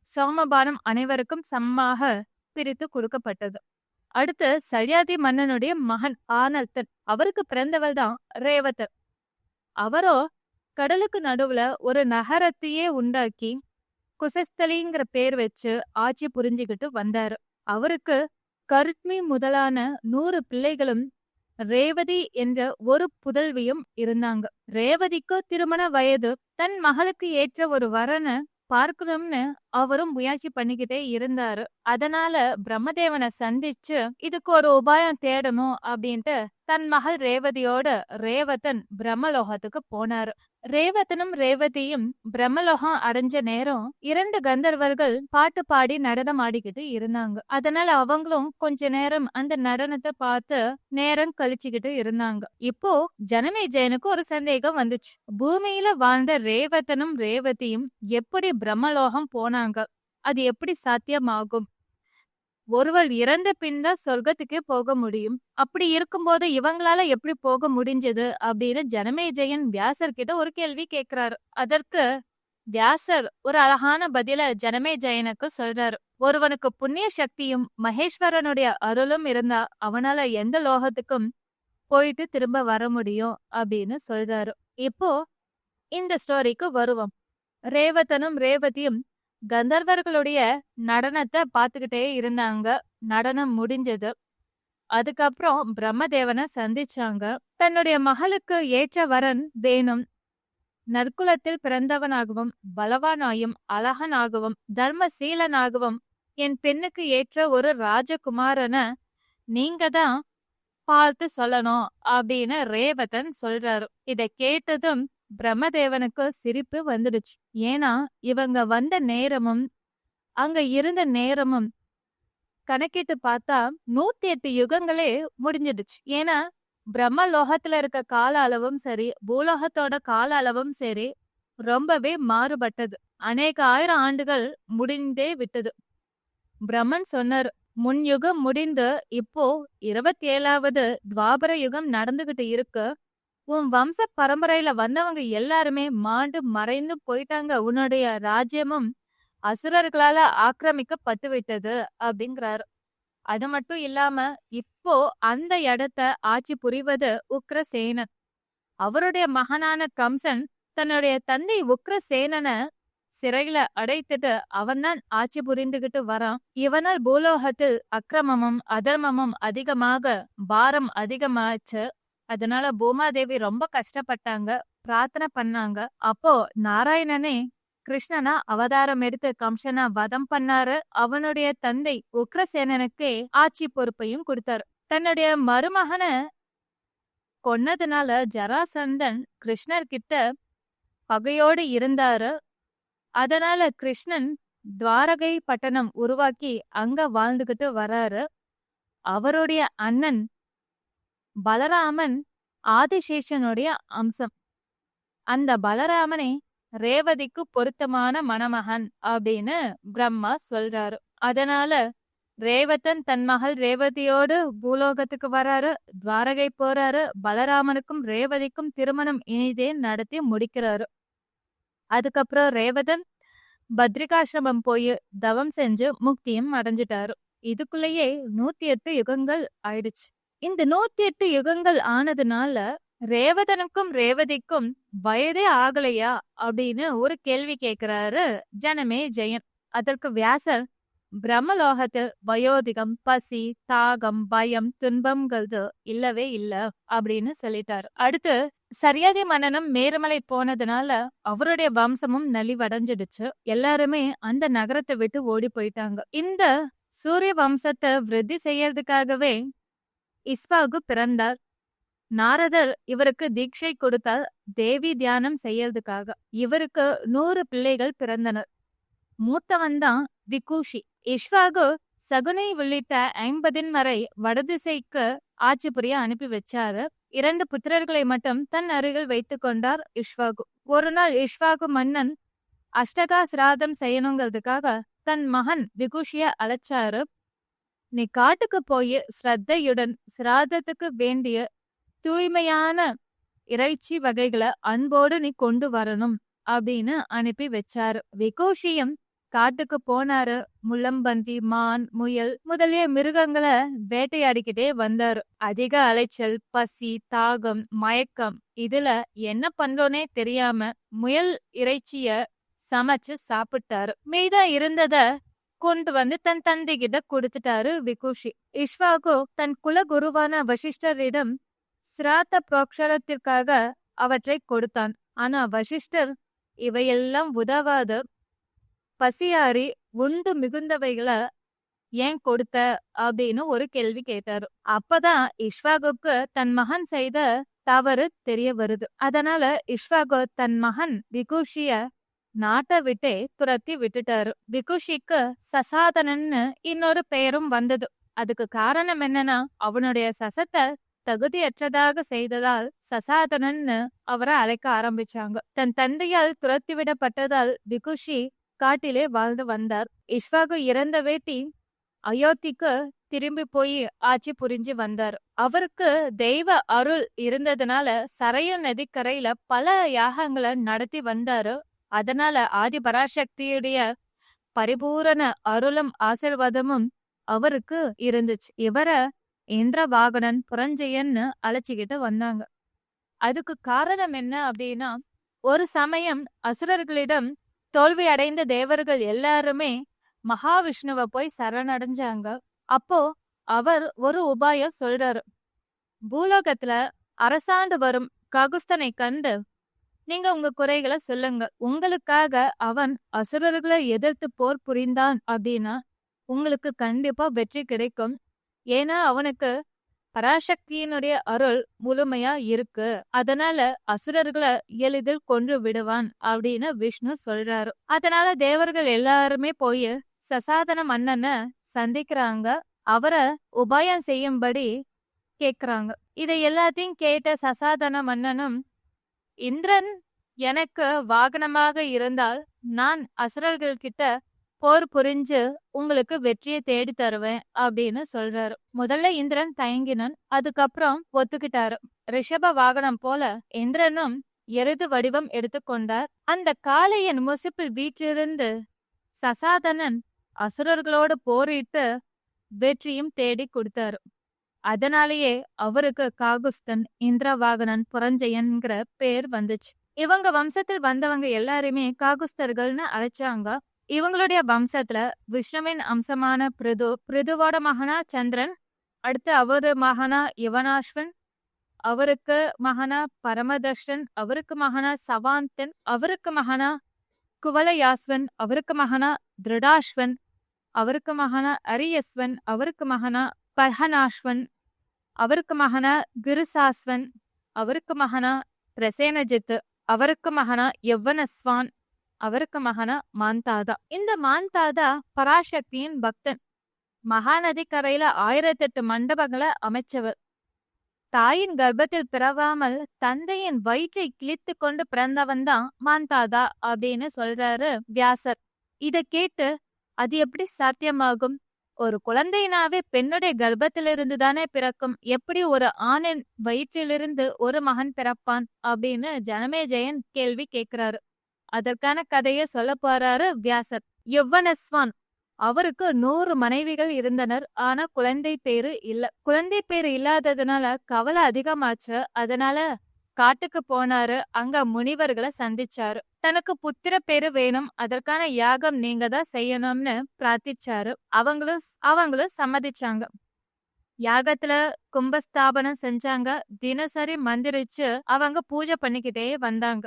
சோமபானம் அனைவருக்கும் சமமாக பிரித்து கொடுக்கப்பட்டது. அடுத்து சல்யாதி மன்னனுடைய மகன் ஆனல்தன், அவருக்கு பிறந்தவள் தான் ரேவதர். அவரோ கடலுக்கு நடுவுல ஒரு நகரத்தையே உண்டாக்கி குசஸ்தலிங்கிற பேர் வச்சு ஆட்சி புரிஞ்சுக்கிட்டு வந்தாரு. அவருக்கு கருத்மி முதலான 100 பிள்ளைகளும் ரேவதி என்ற ஒரு புதல்வியும் இருந்தாங்க. ரேவதிக்கு திருமண வயது. தன் மகளுக்கு ஏற்ற ஒரு வரனை பார்க்கணும்னு அவரும் முயற்சி பண்ணிக்கிட்டே இருந்தாரு. அதனால பிரம்மதேவனை சந்திச்சு இதுக்கு ஒரு உபாயம் தேடணும் அப்படின்ட்டு தன் மகள் ரேவதியோட ரேவதன் பிரம்மலோகத்துக்கு போனாரு. ரேவதனும் ரேவதியும் பிரம்மலோகம் அடைஞ்ச நேரம் 2 கந்தர்வர்கள் பாட்டு பாடி நடனம் ஆடிக்கிட்டு இருந்தாங்க. அதனால அவங்களும் கொஞ்ச நேரம் அந்த நடனத்தை பார்த்து நேரம் கழிச்சுக்கிட்டு இருந்தாங்க. இப்போ ஜனமேஜயனுக்கு ஒரு சந்தேகம் வந்துச்சு. பூமியில வாழ்ந்த ரேவதனும் ரேவதியும் எப்படி பிரம்மலோகம் போனாங்க? அது எப்படி சாத்தியமாகும்? ஒருவர் இறந்த பின் தான் சொர்க்கத்துக்கே போக முடியும். அப்படி இருக்கும்போது இவங்களால எப்படி போக முடிஞ்சது அப்படின்னு ஜனமேஜயன் வியாசர் கிட்ட ஒரு கேள்வி கேக்குறாரு. அதற்கு வியாசர் ஒரு அழகான பதில ஜனமேஜயனுக்கு சொல்றாரு. ஒருவனுக்கு புண்ணிய சக்தியும் மகேஸ்வரனுடைய அருளும் இருந்தா அவனால எந்த லோகத்துக்கும் போயிட்டு திரும்ப வர முடியும் அப்படின்னு சொல்றாரு. இப்போ இந்த ஸ்டோரிக்கு வருவோம். ரேவதனும் ரேவதியும் கந்தர்வர்களுடைய நடனத்தை பார்த்துக்கிட்டே இருந்தாங்க. நடனம் முடிஞ்சது. அதுக்கப்புறம் பிரம்மதேவனை சந்திச்சாங்க. தன்னுடைய மகளுக்கு ஏற்ற வரன் வேணும், நற்குலத்தில் பிறந்தவனாகவும் பலவானாயும் அழகனாகவும் தர்மசீலனாகவும் என் பெண்ணுக்கு ஏற்ற ஒரு ராஜகுமாரனை நீங்க தான் பார்த்து சொல்லணும் அப்படின்னு ரேவதன் சொல்றாரு. இதை கேட்டதும் பிரம்மதேவனுக்கு சிரிப்பு வந்துடுச்சு. ஏன்னா இவங்க வந்த நேரமும் அங்க இருந்த நேரமும் கணக்கிட்டு பார்த்தா 108 யுகங்களே முடிஞ்சிடுச்சு. ஏன்னா பிரம்மலோகத்துல இருக்க கால அளவும் சரி, பூலோகத்தோட கால அளவும் சரி ரொம்பவே மாறுபட்டது. அநேக 1000 ஆண்டுகள் முடிந்தே விட்டது. பிரம்மன் சொன்னார், முன் யுகம் முடிந்து இப்போ 27வது துவாபர யுகம் நடந்துகிட்டு இருக்கு. உன் வம்ச பரம்பரையில வந்தவங்க எல்லாருமே மாண்டு மறைந்து போயிட்டாங்க. உன்னுடைய ராஜ்யமும் அசுரர்களால ஆக்கிரமிக்கப்பட்டு விட்டது அப்படிங்கிறாரு. அது மட்டும் இல்லாம இப்போ அந்த இடத்த ஆட்சி புரிவது உக்ரசேனன். அவருடைய மகனான கம்சன் தன்னுடைய தந்தை உக்ரசேனனை சிறையில அடைத்துட்டு அவன்தான் ஆட்சி புரிந்துகிட்டு வரான். இவனால் பூலோகத்தில் அக்கிரமமும் அதர்மமும் அதிகமாக பாரம் அதிகமாச்சு. அதனால பூமாதேவி ரொம்ப கஷ்டப்பட்டாங்க, பிரார்த்தனை பண்ணாங்க. அப்போ நாராயணனே கிருஷ்ணனா அவதாரம் எடுத்து கம்சனா வதம் பண்ணாரு. அவனுடைய தந்தை உக்ரசேனனுக்கே ஆட்சி பொறுப்பையும் கொடுத்தாரு. தன்னுடைய மருமகன கொன்னதுனால ஜராசந்தன் கிருஷ்ணர் கிட்ட பகையோடு இருந்தாரு. அதனால கிருஷ்ணன் துவாரகை பட்டணம் உருவாக்கி அங்க வாழ்ந்துகிட்டு வராரு. அவருடைய அண்ணன் பலராமன் ஆதிசேஷனுடைய அம்சம். அந்த பலராமனை ரேவதிக்கு பொருத்தமான மணமகன் அப்படின்னு பிரம்மா சொல்றாரு. அதனால ரேவதன் தன் மகள் ரேவதியோடு பூலோகத்துக்கு வராரு, துவாரகை போறாரு. பலராமனுக்கும் ரேவதிக்கும் திருமணம் இனிதே நடத்தி முடிக்கிறாரு. அதுக்கப்புறம் ரேவதன் பத்ரிகாசிரமம் போய் தவம் செஞ்சு முக்தியும் அடைஞ்சிட்டாரு. இதுக்குள்ளேயே 108 யுகங்கள் ஆயிடுச்சு. இந்த 108 யுகங்கள் ஆனதுனால ரேவதனுக்கும் ரேவதிக்கும் வயதே ஆகலையா அப்படின்னு ஒரு கேள்வி கேட்கிறாரு ஜனமே ஜெயன். அதற்கு வியாசர் பிரம்மலோகத்தில் வயோதிகம், பசி, தாகம், பயம், துன்பம்ங்கிறது இல்லவே இல்ல அப்படின்னு சொல்லிட்டாரு. அடுத்து சரியாதி மன்னனும் மேருமலை போனதுனால அவருடைய வம்சமும் நலிவடைஞ்சிடுச்சு. எல்லாருமே அந்த நகரத்தை விட்டு ஓடி போயிட்டாங்க. இந்த சூரிய வம்சத்தை விருத்தி செய்யறதுக்காகவே இஸ்வாகு பிறந்தார். நாரதர் இவருக்கு தீட்சை கொடுத்தால் தேவி தியானம் செய்யறதுக்காக. இவருக்கு 100 பிள்ளைகள் பிறந்தனர். மூத்தவன் தான் விகூஷி. இஷ்வாகு சகுனை உள்ளிட்ட 50 வரை வடதிசைக்கு ஆட்சி புரிய அனுப்பி வச்சாரு. 2 புத்திரர்களை மட்டும் தன் அருகில் வைத்து கொண்டார் இஷ்வாகு. ஒரு நாள் இஷ்வாகு மன்னன் அஷ்டகா சிராதம் செய்யணுங்கிறதுக்காக தன் மகன் விகூஷிய அழைச்சாரு. நீ காட்டுக்கு போய் ஸ்ரத்தையுடன் சிராதத்துக்கு வேண்டிய தூய்மையான இறைச்சி வகைகளை அன்போடு நீ கொண்டு வரணும் அப்படின்னு அனுப்பி வச்சாரு. விகூஷியும் காட்டுக்கு போனாரு. முள்ளம்பன்றி, மான், முயல் முதலிய மிருகங்களை வேட்டையாடிக்கிட்டே வந்தாரு. அதிக அலைச்சல், பசி, தாகம், மயக்கம், இதுல என்ன பண்றோனே தெரியாம முயல் இறைச்சிய சமைச்சு சாப்பிட்டாரு. மீதா இருந்தத கொண்டு வந்து தன் தந்தை கிட்ட கொடுத்துட்டாரு விகூஷி. இஷ்வாகு தன் குலகுருவான வசிஷ்டரிடம் சிராத்த புரோக்ஷரத்திற்காக அவற்றை கொடுத்தான். ஆனா வசிஷ்டர் இவையெல்லாம் உதவாது, பசியாரி உண்டு மிகுந்தவைகளை ஏன் கொடுத்த அப்படின்னு ஒரு கேள்வி கேட்டாரு. அப்பதான் இஷ்வாகுக்கு தன் மகன் செய்த தவறு தெரிய வருது. அதனால இஷ்வாகு தன் மகன் விகூஷிய நாட்டை விட்டே துரத்தி விட்டுட்டாரு. விகூஷிக்கு சசாதனன்னு இன்னொரு பெயரும் வந்தது. அதுக்கு காரணம் என்னன்னா அவனுடைய சசத்தை தகுதியற்றதாக செய்ததால் சசாதனன்னு அவரை அழைக்க ஆரம்பிச்சாங்க. தன் தந்தையால் துரத்தி விடப்பட்டதால் விகூஷி காட்டிலே வாழ்ந்து வந்தார். இஷ்வாகு இறந்த வேட்டி அயோத்திக்கு திரும்பி போய் ஆட்சி புரிஞ்சு வந்தார். அவருக்கு தெய்வ அருள் இருந்ததுனால சரையு நதிக்கரையில பல யாகங்களை நடத்தி வந்தாரு. அதனால ஆதி பராசக்தியுடைய பரிபூரண அருளும் ஆசீர்வாதமும் அவருக்கு இருந்துச்சு. இவரை இந்திரவாகனன், புரஞ்சயன்னு அழைச்சிக்கிட்டு வந்தாங்க. அதுக்கு காரணம் என்ன அப்படின்னா, ஒரு சமயம் அசுரர்களிடம் தோல்வி அடைந்த தேவர்கள் எல்லாருமே மகாவிஷ்ணுவை போய் சரணடைஞ்சாங்க. அப்போ அவர் ஒரு உபாயம் சொல்றாரு. பூலோகத்துல அரசாண்டு வரும் காகுஸ்தனை கண்டு நீங்க உங்க குறைகளை சொல்லுங்க. உங்களுக்காக அவன் அசுரர்களை எதிர்த்து போர் புரிந்தான் அப்படின்னா உங்களுக்கு கண்டிப்பா வெற்றி கிடைக்கும். ஏன்னா அவனுக்கு பராசக்தியினுடைய அருள் முழுமையா இருக்கு. அதனால அசுரர்களை எளிதில் கொன்று விடுவான் அப்படின்னு விஷ்ணு சொல்றாரு. அதனால தேவர்கள் எல்லாருமே போய் சசாதன மன்னனை சந்திக்கிறாங்க. அவரை உபாயம் செய்யும்படி கேக்குறாங்க. இதை எல்லாத்தையும் கேட்ட சசாதன மன்னனும், இந்திரன் எனக்கு வாகனமாக இருந்தால் நான் அசுரர்கள் கிட்ட போர் புரிஞ்சு உங்களுக்கு வெற்றியை தேடி தருவேன் அப்படின்னு சொல்றாரு. முதல்ல இந்திரன் தயங்கினான். அதுக்கப்புறம் ஒத்துக்கிட்டாரு. ரிஷப வாகனம் போல இந்திரனும் எருது வடிவம் எடுத்துக்கொண்டார். அந்த காளையின் முசிப்பில் வீற்றிருந்து சசாதனன் அசுரர்களோடு போரிட்டு வெற்றியும் தேடி கொடுத்தாரு. அதனாலேயே அவருக்கு காகுஸ்தன், இந்திரவாகனன், புரஞ்சயன்கிற பேர் வந்துச்சு. இவங்க வம்சத்தில் வந்தவங்க எல்லாருமே காகுஸ்தர்கள்னு அழைச்சாங்க. இவங்களுடைய வம்சத்துல விஷ்ணுவின் அம்சமான பிருதுவோட மகனா சந்திரன், அடுத்து அவரு மகனா யுவனாஸ்வன், அவருக்கு மகனா பரமதர்ஷன், அவருக்கு மகனா சவாந்தன், அவருக்கு மகனா குவலயாஸ்வன் அவருக்கு மகனா திருடாஸ்வன், அவருக்கு மகனா அரியஸ்வன், அவருக்கு மகனா பர்ஹனாஸ்வன், அவருக்கு மகனா கிருசாஸ்வன், அவருக்கு மகனா பிரசேனஜித், அவருக்கு மகனா யவ்வனஸ்வான், அவருக்கு மகனா மாந்தாதா. இந்த மாந்தாதா பராசக்தியின் பக்தன். மகாநதி கரையில 1008 மண்டபங்களை அமைச்சவர். தாயின் கர்ப்பத்தில் பிறவாமல் தந்தையின் வயிற்றை கிழித்து கொண்டு பிறந்தவன் தான் மாந்தாதா அப்படின்னு சொல்றாரு வியாசர். இத கேட்டு அது எப்படி சாத்தியமாகும்? ஒரு குழந்தைனாவே பெண்ணுடைய கர்ப்பத்திலிருந்து தானே பிறக்கும். எப்படி ஒரு ஆணின் வயிற்றிலிருந்து ஒரு மகன் பிறப்பான் அப்படின்னு ஜனமேஜயன் கேள்வி கேட்கிறாரு. அதற்கான கதையை சொல்ல போறாரு வியாசர். யவ்வனஸ்வான் அவருக்கு 100 மனைவிகள் இருந்தனர். ஆனா குழந்தை பேரு இல்ல. குழந்தை பேரு இல்லாததுனால கவலை அதிகமாச்சு. அதனால காட்டுக்கு போனாரு. அங்க முனிவர்களை சந்திச்சாரு. தனக்கு புத்திர பேரு வேணும், அதற்கான யாகம் நீங்க தான் செய்யணும்னு பிரார்த்திச்சாரு. அவங்களும் சம்மதிச்சாங்க. யாகத்துல கும்பஸ்தாபனம் செஞ்சாங்க. தினசரி மந்திரிச்சு அவங்க பூஜை பண்ணிக்கிட்டே வந்தாங்க.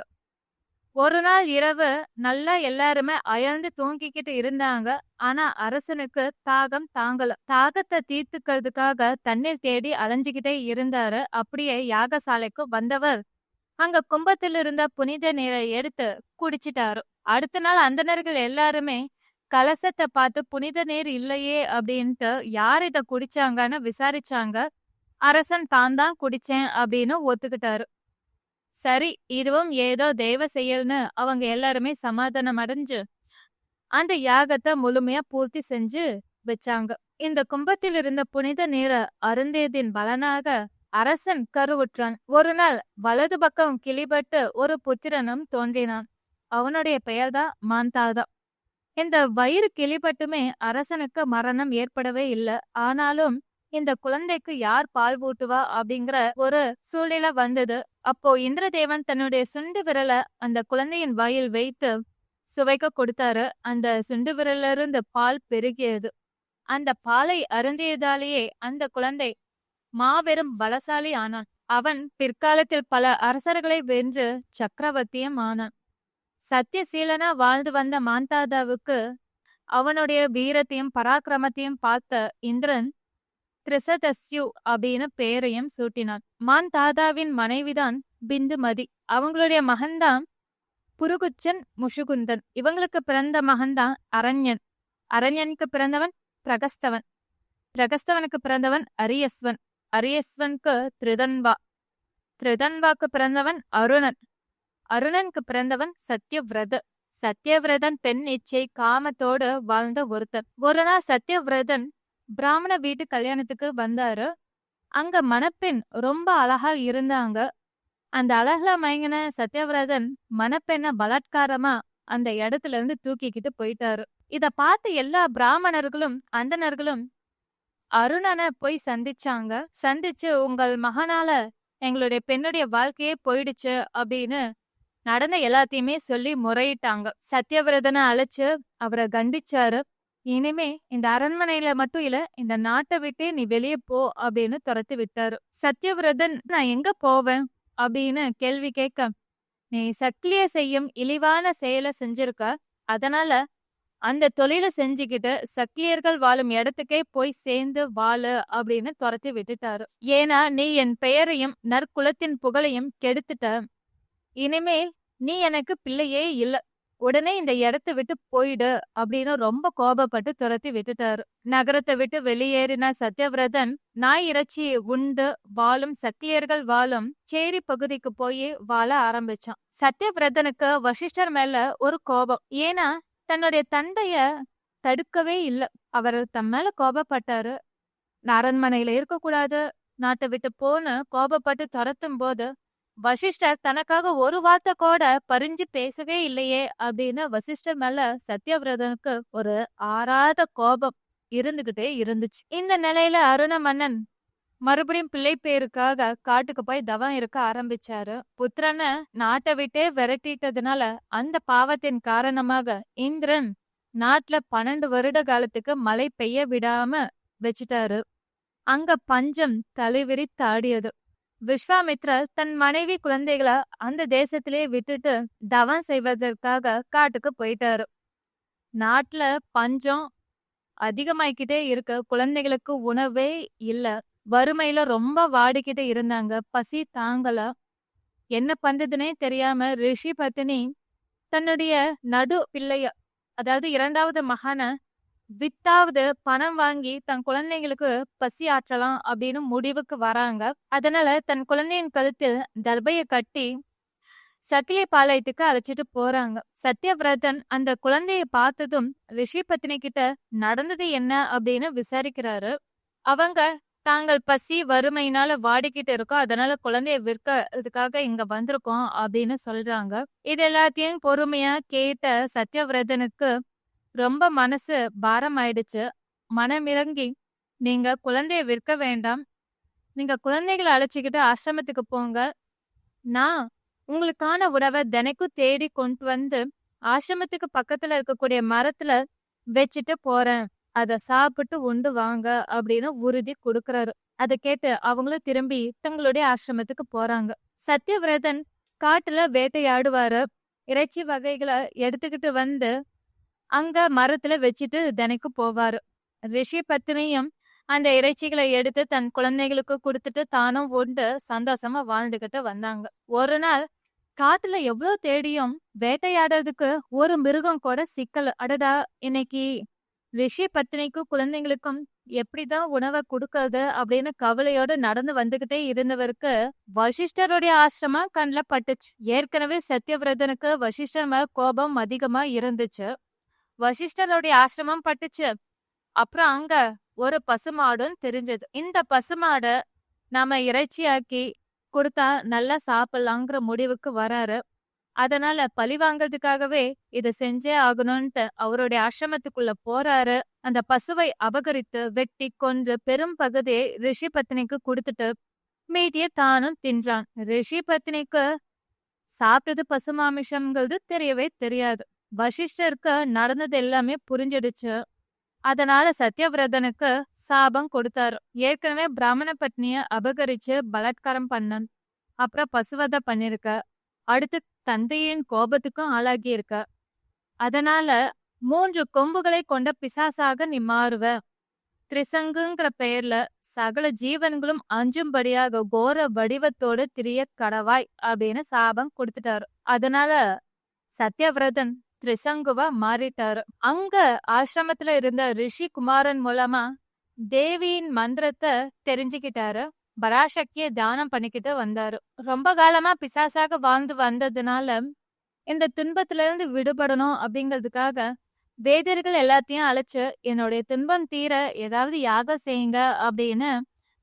ஒரு நாள் இரவு நல்லா எல்லாருமே அயர்ந்து தூங்கிக்கிட்டு இருந்தாங்க. ஆனா அரசனுக்கு தாகம் தாங்கல. தாகத்தை தீர்த்துக்கிறதுக்காக தண்ணீர் தேடி அலைஞ்சுக்கிட்டே இருந்தாரு. அப்படியே யாகசாலைக்கு வந்தவர் அங்க கும்பத்தில் இருந்த புனித நீரை எடுத்து குடிச்சிட்டாரு. அடுத்த நாள் அந்தணர்கள் எல்லாருமே கலசத்தை பார்த்து புனித நீர் இல்லையே அப்படின்ட்டு யார் இத குடிச்சாங்கன்னு விசாரிச்சாங்க. அரசன் தான் குடிச்சேன் அப்படின்னு ஒத்துக்கிட்டாரு. சரி, இதுவும் ஏதோ தெய்வ செயல்னு அவங்க எல்லாருமே சமாதானம் அடைஞ்சு அந்த யாகத்தை முழுமையா பூர்த்தி செஞ்சு வச்சாங்க. இந்த கும்பத்தில் இருந்த புனித நீரை அருந்தியதின் பலனாக அரசன் கருவுற்றான். ஒரு நாள் வலது பக்கம் கிளிபட்டு ஒரு புத்திரனும் தோன்றினான். அவனுடைய பெயர்தான் மாந்தாதா. இந்த வயிறு கிளிபட்டுமே அரசனுக்கு மரணம் ஏற்படவே இல்லை. ஆனாலும் இந்த குழந்தைக்கு யார் பால் ஊட்டுவா அப்படிங்கிற ஒரு சூழ்நிலை வந்தது. அப்போ இந்திரதேவன் தன்னுடைய சுண்டு விரலை அந்த குழந்தையின் வாயில் வைத்து சுவைக்க கொடுத்தாரு. அந்த சுண்டு விரல்ல இருந்து பால் பெருகியது. அந்த பாலை அருந்தியதாலேயே அந்த குழந்தை மாபெரும் பலசாலி ஆனான். அவன் பிற்காலத்தில் பல அரசர்களை வென்று சக்கரவர்த்தியும் ஆனான். சத்தியசீலனா வாழ்ந்து வந்த மாந்தாதாவுக்கு அவனுடைய வீரத்தையும் பராக்கிரமத்தையும் பார்த்த இந்திரன் திரிசதஸ்யு அப்படின்னு பெயரையும் சூட்டினான். மாந்தாதாவின் மனைவிதான் பிந்துமதி. அவங்களுடைய மகன்தான் புருகுச்சன் முஷுகுந்தன். இவங்களுக்கு பிறந்த மகன்தான் அரண்யன். அரண்யனுக்கு பிறந்தவன் பிரகஸ்தவன். பிரகஸ்தவனுக்கு பிறந்தவன் அரியஸ்வன். அரியஸ்வனுக்கு திருதன்வா. திருதன்வாக்கு பிறந்தவன் அருணன். அருணனுக்கு பிறந்தவன் சத்யவிரத. சத்யவிரதன் பெண் இச்சை காமத்தோடு வாழ்ந்த ஒருத்தன். ஒரு நாள் சத்யவிரதன் பிராமண வீட்டு கல்யாணத்துக்கு வந்தாரு. அங்க மணப்பெண் ரொம்ப அழகா இருந்தாங்க. அந்த அழகுல மயங்கின சத்யவிரதன் மணப்பெண்ண பலாத்காரமா அந்த இடத்துல இருந்து தூக்கிக்கிட்டு போயிட்டாரு. இத பார்த்து எல்லா பிராமணர்களும் அந்தணர்களும் அருணனை போய் சந்திச்சாங்க. சந்திச்சு உங்கள் மகனால எங்களுடைய பெண்ணுடைய வாழ்க்கையே போயிடுச்சு அப்படின்னு நடந்த எல்லாத்தையுமே சொல்லி முறையிட்டாங்க. சத்யவிரதனை அழைச்சு அவரை கண்டிச்சாரு. இனிமே இந்த அரண்மனையில மட்டும் இல்ல, இந்த நாட்டை விட்டே நீ வெளியே போ அப்படின்னு துரத்தி விட்டாரு. சத்யவிரதன் நான் எங்க போவேன் அப்படின்னு கேள்வி கேட்க, நீ சக்கிலிய செய்யும் இழிவான செயலை செஞ்சிருக்க, அதனால அந்த தொழிலை செஞ்சுக்கிட்டு சக்கிலியர்கள் வாழும் இடத்துக்கே போய் சேர்ந்து வாழு அப்படின்னு துரத்தி விட்டுட்டாரு. ஏன்னா நீ என் பெயரையும் நற்குலத்தின் புகழையும் கெடுத்துட்ட. இனிமேல் நீ எனக்கு பிள்ளையே இல்ல, உடனே இந்த இடத்த விட்டு போயிடு அப்படின்னு ரொம்ப கோபப்பட்டு துரத்தி விட்டுட்டாரு. நகரத்தை விட்டு வெளியேறின சத்யவிரதன் நாய் இறைச்சி உண்டு வாழும் சக்கிலியர்கள் வாழும் சேரி பகுதிக்கு போய் வாழ ஆரம்பிச்சான். சத்யவிரதனுக்கு வசிஷ்டர் மேல ஒரு கோபம். ஏன்னா தன்னுடைய தந்தைய தடுக்கவே இல்லை. அவர் தன் மேல கோபப்பட்டாரு. அரண்மனையில இருக்கக்கூடாது, நாட்டை விட்டு போன்னு கோபப்பட்டு துரத்தும் போது வசிஷ்டர் தனக்காக ஒரு வார்த்தை கூட பறிஞ்சு பேசவே இல்லையே அப்படின்னு வசிஷ்டர் மேல சத்யவிரதனுக்கு ஒரு ஆறாத கோபம் இருந்துகிட்டே இருந்துச்சு. இந்த நிலையில அருண மன்னன் மறுபடியும் பிள்ளை பேருக்காக காட்டுக்கு போய் தவம் இருக்க ஆரம்பிச்சாரு. புத்திரனை நாட்டை விட்டே விரட்டிட்டதுனால அந்த பாவத்தின் காரணமாக இந்திரன் நாட்டுல 12 வருட காலத்துக்கு மழை பெய்ய விடாம வச்சுட்டாரு. அங்க பஞ்சம் தலைவிரித்தாடியது. விஸ்வாமித்ரர் தன் மனைவி குழந்தைகளை அந்த தேசத்திலே விட்டுட்டு தவம் செய்வதற்காக காட்டுக்கு போயிட்டாரு. நாட்டுல பஞ்சம் அதிகமாயிக்கிட்டே இருக்கு. குழந்தைகளுக்கு உணவே இல்ல. வறுமையில ரொம்ப வாடிக்கிட்டு இருந்தாங்க. பசி தாங்கல. என்ன பண்றதுனே தெரியாம ரிஷி பத்தினி தன்னுடைய நடு பிள்ளைய, அதாவது 2வது மகன வித்தாவது பணம் வாங்கி தன் குழந்தைங்களுக்கு பசி ஆற்றலாம் அப்படின்னு முடிவுக்கு வராங்க. அதனால தன் குழந்தையின் கழுத்தில் தர்பைய கட்டி சக்கிலி பாளையத்துக்கு அழைச்சிட்டு போறாங்க. சத்யவிரதன் அந்த குழந்தைய பார்த்ததும் ரிஷி பத்தினி கிட்ட நடந்தது என்ன அப்படின்னு விசாரிக்கிறாரு. அவங்க தாங்கள் பசி வறுமையினால வாடிக்கிட்டு இருக்கோம், அதனால குழந்தைய விற்கிறதுக்காக இங்க வந்திருக்கோம் அப்படின்னு சொல்றாங்க. இது எல்லாத்தையும் பொறுமையா கேட்ட சத்யவிரதனுக்கு ரொம்ப மனசு பாரம் ஆயிடுச்சு. மனமிறங்கி, நீங்க குழந்தைய விற்க வேண்டாம், நீங்க குழந்தைகளை அழைச்சிக்கிட்டு ஆசிரமத்துக்கு போங்க. நான் உங்களுக்கான உணவை தினைக்கும் தேடி கொண்டு வந்து ஆசிரமத்துக்கு பக்கத்துல இருக்கக்கூடிய மரத்துல வச்சுட்டு போறேன். அத சாப்பிட்டு உண்டு வாங்க அப்படின்னு உறுதி கொடுக்கறாரு. அதை கேட்டு அவங்களும் திரும்பி தங்களுடைய ஆசிரமத்துக்கு போறாங்க. சத்யவிரதன் காட்டுல வேட்டையாடுவாரு. இறைச்சி வகைகளை எடுத்துக்கிட்டு வந்து அங்க மரத்துல வச்சுட்டு தினைக்கும் போவாரு. ரிஷி பத்தினியும் அந்த இறைச்சிகளை எடுத்து தன் குழந்தைகளுக்கு கொடுத்துட்டு தானும் உண்டு சந்தோஷமா வாழ்ந்துகிட்டு வந்தாங்க. ஒரு நாள் காட்டுல எவ்வளவு தேடியும் வேட்டையாடுறதுக்கு ஒரு மிருகம் கூட சிக்கல. அடடா, இன்னைக்கு ரிஷி பத்தினிக்கும் குழந்தைங்களுக்கும் எப்படிதான் உணவை கொடுக்கறது அப்படின்னு கவலையோட நடந்து வந்துகிட்டே இருந்தவருக்கு வசிஷ்டருடைய ஆசிரமம் கண்ணில் பட்டுச்சு. ஏற்கனவே சத்யவிரதனுக்கு வசிஷ்டர் மேல கோபம் அதிகமா இருந்துச்சு. வசிஷ்டருடைய ஆசிரமம் பட்டுச்சு. அப்புறம் அங்க ஒரு பசுமாடும் தெரிஞ்சது. இந்த பசுமாடை நாம இறைச்சியாக்கி கொடுத்தா நல்லா சாப்பிடலாங்கிற முடிவுக்கு வராரு. அதனால பழி வாங்கறதுக்காகவே இதை செஞ்சே ஆகணும்ட்டு அவருடைய ஆசிரமத்துக்குள்ள போறாரு. அந்த பசுவை அபகரித்து வெட்டி கொன்று பெரும் பகுதியை ரிஷி பத்தினிக்கு கொடுத்துட்டு மீதிய தானும் தின்றான். ரிஷி பத்தினிக்கு சாப்பிட்டது பசு மாமிசம்ங்கிறது தெரியவே தெரியாது. வசிஷ்டருக்கு நடந்தது எல்லாமே புரிஞ்சிடுச்சு. அதனால சத்யவிரதனுக்கு சாபம் கொடுத்தாரு. ஏற்கனவே பிராமண பத்னிய அபகரிச்சு பலாத்காரம் பண்ணன், அப்புறம் பசுவதை பண்ணிருக்க, அடுத்து தந்தையின் கோபத்துக்கும் ஆளாகி இருக்க. அதனால 3 கொம்புகளை கொண்ட பிசாசாக நீ மாறுவ. திரிசங்குங்கிற பெயர்ல சகல ஜீவன்களும் அஞ்சும்படியாக கோர வடிவத்தோடு திரிய கடவாய் அப்படின்னு சாபம் கொடுத்துட்டாரு. அதனால சத்யவிரதன் திரிசங்குவா மாறிட்டாரு. அங்க ஆசிரமத்துல இருந்த ரிஷி குமாரன் மூலமா தேவியின் மந்திரத்தை தெரிஞ்சுக்கிட்டாரு. பராசக்தியை தியானம் பண்ணிக்கிட்டு வந்தாரு. ரொம்ப காலமா பிசாசாக வாழ்ந்து வந்ததுனால இந்த துன்பத்துல இருந்து விடுபடணும் அப்படிங்கிறதுக்காக வேதர்கள் எல்லாத்தையும் அழைச்சு என்னுடைய துன்பம் தீர ஏதாவது யாகம் செய்யுங்க அப்படின்னு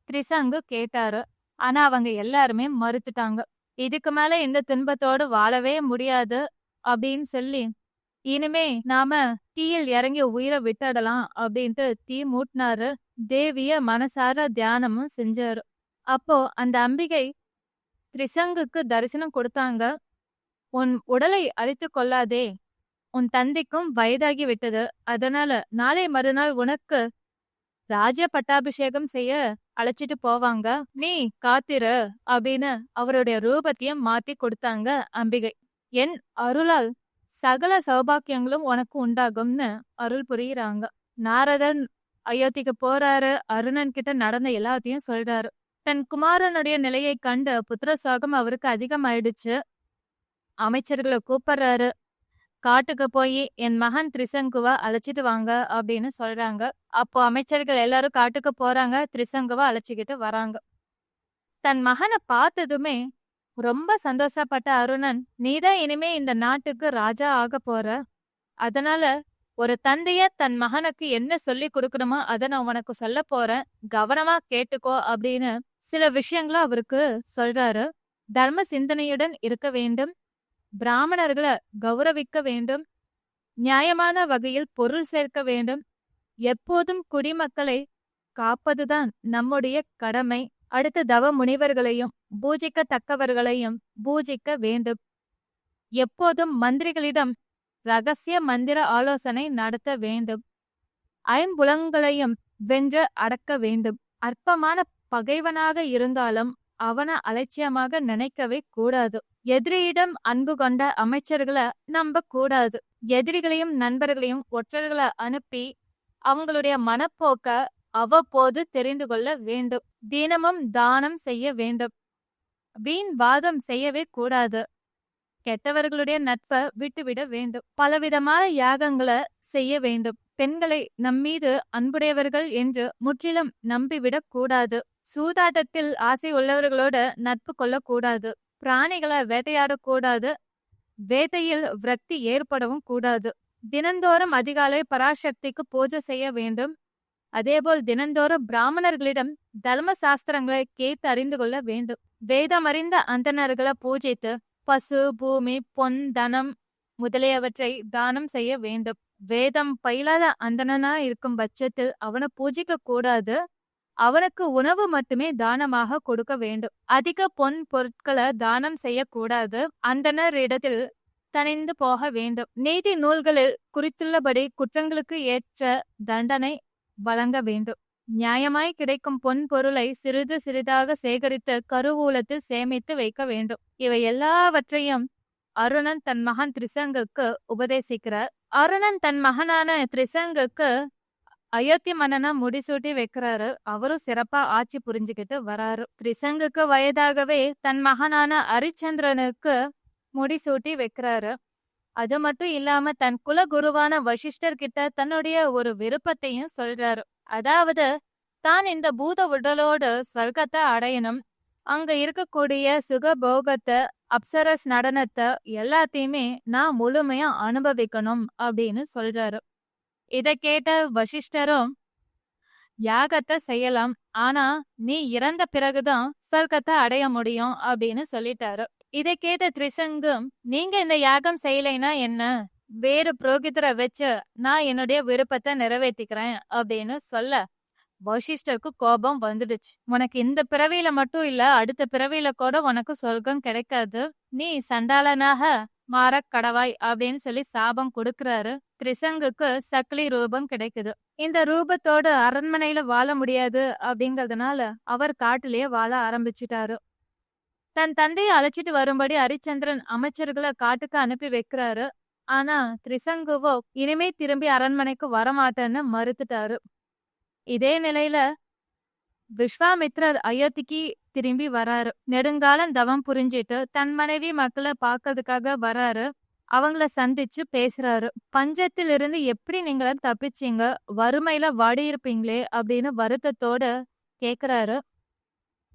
திரிசங்கு கேட்டாரு. ஆனா அவங்க எல்லாருமே மறுத்துட்டாங்க. இதுக்கு மேல இந்த துன்பத்தோடு வாழவே முடியாது அப்படின்னு சொல்லி, இனிமே நாம தீயில் இறங்கி உயிரை விட்டுடலாம் அப்படின்ட்டு தீ மூட்டினாரு. தேவிய மனசார தியானமும் செஞ்சாரு. அப்போ அந்த அம்பிகை திரிசங்குக்கு தரிசனம் கொடுத்தாங்க. உன் உடலை அழித்து கொள்ளாதே, உன் தந்தைக்கும் வயதாகி விட்டது, அதனால நாளை மறுநாள் உனக்கு ராஜ்ய பட்டாபிஷேகம் செய்ய அழைச்சிட்டு போவாங்க, நீ காத்திரு அப்படின்னு அவருடைய ரூபத்தையும் மாத்தி கொடுத்தாங்க அம்பிகை. என் அருளால் சகல சௌபாக்கியங்களும் உனக்கு உண்டாகும்னு அருள் புரியுறாங்க. நாரதன் அயோத்திக்கு போறாரு. அருணன் கிட்ட நடந்த எல்லாத்தையும் சொல்றாரு. தன் குமாரனுடைய நிலையை கண்டு புத்திர சோகம் அவருக்கு அதிகமாயிடுச்சு. அமைச்சர்களை கூப்பிடுறாரு. காட்டுக்கு போய் என் மகன் திரிசங்குவா அழைச்சிட்டு வாங்க அப்படின்னு சொல்றாங்க. அப்போ அமைச்சர்கள் எல்லாரும் காட்டுக்கு போறாங்க. திரிசங்குவா அழைச்சிக்கிட்டு வராங்க. தன் மகனை பார்த்ததுமே ரொம்ப சந்தோஷப்பட்ட அருணன், நீதான் இனிமே இந்த நாட்டுக்கு ராஜா ஆக போற, அதனால ஒரு தந்தைய தன் மகனுக்கு என்ன சொல்லி கொடுக்கணுமோ அதை நான் உனக்கு சொல்ல போறேன், கவனமா கேட்டுக்கோ அப்படின்னு சில விஷயங்களை அவருக்கு சொல்றாரு. தர்ம சிந்தனையுடன் இருக்க வேண்டும், பிராமணர்களை கௌரவிக்க வேண்டும், நியாயமான வகையில் பொருள் சேர்க்க வேண்டும், எப்போதும் குடிமக்களை காப்பதுதான் நம்முடைய கடமை. அடுத்த தவ முனிவர்களையும் பூஜிக்கத்தக்கவர்களையும் பூஜிக்க வேண்டும். எப்போதும் மந்திரிகளிடம் ரகசிய மந்திர ஆலோசனை நடத்த வேண்டும். ஐம்புலங்களையும் வென்று அடக்க வேண்டும். அற்பமான பகைவனாக இருந்தாலும் அவனை அலட்சியமாக நினைக்கவே கூடாது. எதிரியிடம் அன்பு கொண்ட அமைச்சர்களை நம்ப கூடாது. எதிரிகளையும் நண்பர்களையும் ஒற்றர்களை அனுப்பி அவங்களுடைய மனப்போக்க அவ்வப்போது தெரிந்து கொள்ள வேண்டும். தினமும் தானம் செய்ய வேண்டும். வீண் வாதம் செய்யவே கூடாது. கெட்டவர்களுடைய நட்பை விட்டுவிட வேண்டும். பலவிதமான யாகங்களை செய்ய வேண்டும். பெண்களை நம்மீது அன்புடையவர்கள் என்று முற்றிலும் நம்பிவிடக் கூடாது. சூதாட்டத்தில் ஆசை உள்ளவர்களோட நட்பு கொள்ளக்கூடாது. பிராணிகளை வேட்டையாடக்கூடாது. வேட்டையில் விரக்தி ஏற்படவும் கூடாது. தினந்தோறும் அதிகாலை பராசக்திக்கு பூஜை செய்ய வேண்டும். அதேபோல் தினந்தோறும் பிராமணர்களிடம் தர்ம சாஸ்திரங்களை கேட்டு அறிந்து கொள்ள வேண்டும். வேதம் அறிந்த அந்தணர்களை பூஜித்து பசு, பூமி, பொன், தனம் முதலியவற்றை தானம் செய்ய வேண்டும். வேதம் பயிலாத அந்தணனா இருக்கும் பட்சத்தில் அவனை பூஜிக்க கூடாது. அவனுக்கு உணவு மட்டுமே தானமாக கொடுக்க வேண்டும். அதிக பொன் பொருட்களை தானம் செய்யக்கூடாது. அந்தணர் இடத்தில் தனிந்து போக வேண்டும். நீதி நூல்களில் குறித்துள்ளபடி குற்றங்களுக்கு ஏற்ற தண்டனை வழங்க வேண்டும். நியாயமாய் கிடைக்கும் பொன் பொருளை சிறிது சிறிதாக சேகரித்து கருவூலத்தில் சேமித்து வைக்க வேண்டும். இவை எல்லாவற்றையும் அருணன் தன் மகன் திரிசங்குக்கு உபதேசிக்கிறார். அருணன் தன் மகனான திரிசங்குக்கு அயோத்தி மன்னனா முடிசூட்டி வைக்கிறாரு. அவரும் சிறப்பா ஆட்சி புரிஞ்சுக்கிட்டு வராரு. திரிசங்குக்கு வயதாகவே தன் மகனான ஹரிச்சந்திரனுக்கு முடிசூட்டி வைக்கிறாரு. அது மட்டும் இல்லாம தன் குல குருவான வசிஷ்டர் கிட்ட தன்னுடைய ஒரு விருப்பத்தையும் சொல்றாரு. அதாவது தான் இந்த பூத உடலோடு ஸ்வர்க்கத்தை அடையணும். அங்க இருக்கக்கூடிய சுகபோகத்தை, அப்சரஸ் நடனத்தை எல்லாத்தையுமே நான் முழுமையா அனுபவிக்கணும் அப்படின்னு சொல்றாரு. இதை கேட்ட வசிஷ்டரும் யாகத்தை செய்யலாம், ஆனா நீ இறந்த பிறகுதான் ஸ்வர்க்கத்தை அடைய முடியும் அப்படின்னு சொல்லிட்டாரு. இதை கேட்ட திரிசங்கும், நீங்க இந்த யாகம் செய்யலைன்னா என்ன, வேறு புரோகிதரை வச்சு நான் என்னுடைய விருப்பத்தை நிறைவேற்றிக்கிறேன் அப்படின்னு சொல்ல வசிஷ்டருக்கு கோபம் வந்துடுச்சு. உனக்கு இந்த பிறவியில மட்டும் இல்ல, அடுத்த பிறவியில கூட உனக்கு சொர்க்கம் கிடைக்காது. நீ சண்டாளனாக மாற கடவாய் அப்படின்னு சொல்லி சாபம் கொடுக்கிறாரு. திரிசங்குக்கு சக்லி ரூபம் கிடைக்குது. இந்த ரூபத்தோட அரண்மனையில வாழ முடியாது அப்படிங்கறதுனால அவர் காட்டிலேயே வாழ ஆரம்பிச்சிட்டாரு. தன் தந்தையை அழைச்சிட்டு வரும்படி ஹரிச்சந்திரன் அமைச்சர்களை காட்டுக்கு அனுப்பி வைக்கிறாரு. ஆனா திரிசங்குவோ இனிமே திரும்பி அரண்மனைக்கு வரமாட்டேன்னு மறுத்துட்டாரு. இதே நிலையில விஸ்வாமித்ரர் அயோத்திக்கு திரும்பி வராரு. நெடுங்காலம் தவம் புரிஞ்சிட்டு தன் மனைவி மக்களை பார்க்கறதுக்காக வராரு. அவங்கள சந்திச்சு பேசுறாரு. பஞ்சத்தில் இருந்து எப்படி நீங்கள தப்பிச்சீங்க, வறுமையில வாடியிருப்பீங்களே அப்படின்னு வருத்தத்தோட கேக்குறாரு.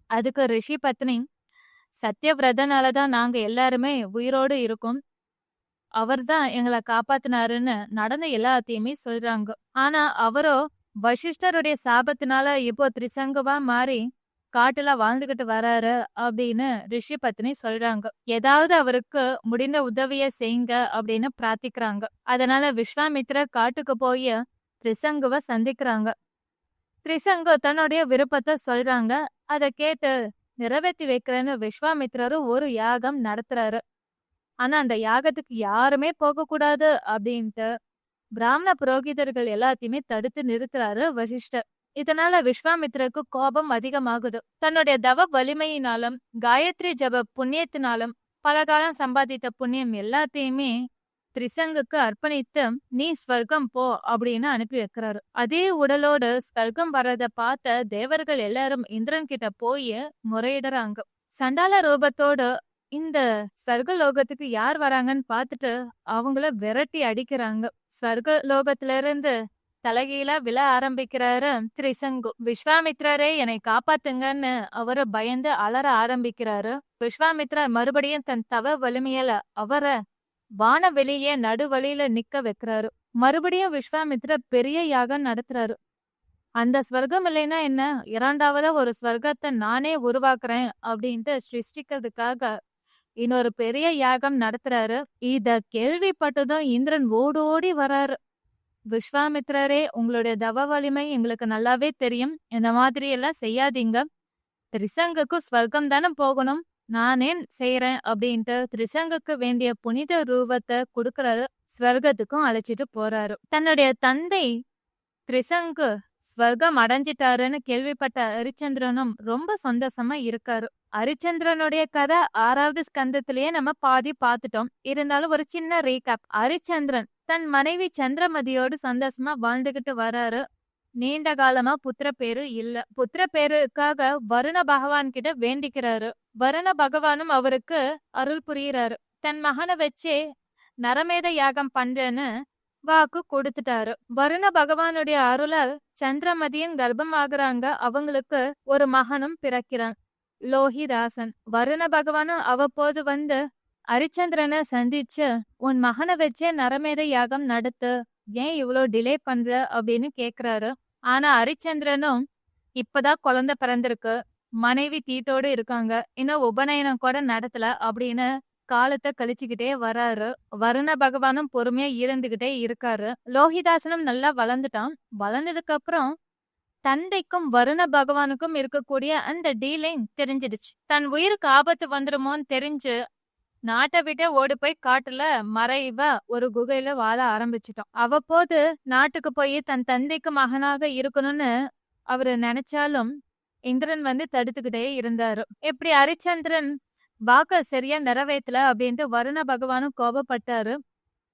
அதுக்கு ரிஷி பத்னி, சத்யவிரதனாலதான் நாங்க எல்லாருமே உயிரோடு இருக்கோம். அவர்தான் எங்களை காப்பாத்தினாருன்னு நடந்த எல்லாத்தையுமே சொல்றாங்க. ஆனா அவரோ வசிஷ்டருடைய சாபத்தினால இப்போ திரிசங்குவா மாறி காட்டுல வாழ்ந்துகிட்டு வராரு அப்படின்னு ரிஷி பத்னி சொல்றாங்க. ஏதாவது அவருக்கு முடிந்த உதவிய செய்யுங்க அப்படின்னு பிரார்த்திக்கிறாங்க. அதனால விஸ்வாமித்ரர் காட்டுக்கு போய் திரிசங்குவ சந்திக்கிறாங்க. திரிசங்கு தன்னுடைய விருப்பத்தை சொல்றாங்க. அதை கேட்டு நிறைவேற்றி வைக்கிறேன்னு விஸ்வாமித்ரரும் ஒரு யாகம் நடத்துறாரு. ஆனா அந்த யாகத்துக்கு யாருமே போகக்கூடாது அப்படின்ட்டு பிராமண புரோகிதர்கள் எல்லாத்தையுமே தடுத்து நிறுத்துறாரு வசிஷ்டர். இதனால விஸ்வாமித்ரருக்கு கோபம் அதிகமாகுது. தன்னுடைய தவ வலிமையினாலும் காயத்ரி ஜப புண்ணியத்தினாலும் பல காலம் சம்பாதித்த புண்ணியம் எல்லாத்தையுமே திரிசங்குக்கு அர்ப்பணித்து நீ ஸ்வர்க்கம் போ அப்படின்னு அனுப்பி வைக்கிறாரு. அதே உடலோடு ஸ்வர்க்கம் வர்றத பார்த்த தேவர்கள் எல்லாரும் இந்திரன் கிட்ட போய் முறையிடுறாங்க. சண்டால ரூபத்தோடு இந்த ஸ்வர்க லோகத்துக்கு யார் வராங்கன்னு பார்த்துட்டு அவங்கள விரட்டி அடிக்கிறாங்க. ஸ்வர்க லோகத்துல இருந்து தலைகீழா விழ ஆரம்பிக்கிறாரு திரிசங்கு. விஸ்வாமித்ரரே என்னை காப்பாத்துங்கன்னு அவரை பயந்து அலற ஆரம்பிக்கிறாரு. விஸ்வாமித்ரர் மறுபடியும் தன் தவ வலிமையில அவரை வானவெளியே நடுவழியில நிக்க வைக்கிறாரு. மறுபடியும் விஸ்வாமித்ரர் பெரிய யாகம் நடத்துறாரு. அந்த ஸ்வர்க்கம் இல்லைன்னா என்ன, இரண்டாவதா ஒரு ஸ்வர்க்கத்தை நானே உருவாக்குறேன் அப்படின்ட்டு சிருஷ்டிக்கிறதுக்காக இன்னொரு பெரிய யாகம் நடத்துறாரு. இத கேள்விப்பட்டதும் இந்திரன் ஓடோடி வராரு. விஸ்வாமித்ரரே, உங்களுடைய தவ வலிமை எங்களுக்கு நல்லாவே தெரியும், இந்த மாதிரி எல்லாம் செய்யாதீங்க. திரிசங்குக்கு ஸ்வர்க்கம் தானே போகணும், நானே செய்யறேன் அப்படின்ட்டு திரிசங்குக்கு வேண்டிய புனித ரூபத்தை கொடுக்கறாரு. ஸ்வர்க்கத்துக்கும் அழைச்சிட்டு போறாரு. தன்னுடைய தந்தை திரிசங்கு ஸ்வர்க்கம் அடைஞ்சிட்டாருன்னு கேள்விப்பட்ட ஹரிச்சந்திரனும் ரொம்ப சந்தோஷமா இருக்காரு. ஹரிச்சந்திரனுடைய கதை 6வது ஸ்கந்தத்திலேயே நம்ம பாதி பார்த்துட்டோம். இருந்தாலும் ஒரு சின்ன ரீகேப். ஹரிச்சந்திரன் தன் மனைவி சந்திரமதியோடு சந்தோஷமா வாழ்ந்துகிட்டு வராரு. நீண்ட காலமா புத்திர பேரு இல்ல. புத்திர பேருக்காக வருண பகவான் கிட்ட வேண்டிக்கிறாரு. வருண பகவானும் அவருக்கு அருள் புரியுறாரு. தன் மகனை வச்சே நரமேத யாகம் பண்றேன்னு வாக்கு கொடுத்துட்டாரு. வருண பகவானுடைய அருளால் சந்திரமதியும் கர்ப்பமாகறாங்க. அவங்களுக்கு ஒரு மகனும் பிறக்கிறான், லோகிதாசன். வருண பகவானும் அவ்வப்போது வந்து ஹரிச்சந்திரனை சந்திச்சு, உன் மகனை வச்சே நரமேத யாகம் நடத்து, ஏன் இவ்வளோ டிலே பண்ற அப்படின்னு கேக்குறாரு. ஆனா ஹரிச்சந்திரனும் இப்பதான் குழந்தை பிறந்திருக்கு, மனைவி தீட்டோடு இருக்காங்க, இன்னும் உபநயனம் கூட நடத்தல அப்படின்னு காலத்தை கழிச்சுக்கிட்டே வராரு. வருண பகவானும் பொறுமையா இருந்துகிட்டே இருக்காரு. லோகிதாசனும் நல்லா வளர்ந்துட்டான். வளர்ந்ததுக்கு அப்புறம் தந்தைக்கும் வருண பகவானுக்கும் இருக்கக்கூடிய அந்த டீலிங் தெரிஞ்சிடுச்சு. தன் உயிருக்கு ஆபத்து வந்துருமோன்னு தெரிஞ்சு நாட்டை விட்டு ஓடி போய் காட்டுல மறைவா ஒரு குகையில வாழ ஆரம்பிச்சிட்டான். அவ்வப்போது நாட்டுக்கு போய் தன் தந்தைக்கு மகனாக இருக்கணும்னு அவரு நினைச்சாலும் இந்திரன் வந்து தடுத்துக்கிட்டே இருந்தாரு. இப்படி ஹரிச்சந்திரன் வாக்க சரியா நிறைவேற்றல அப்படின்ட்டு வருண பகவானும் கோபப்பட்டாரு.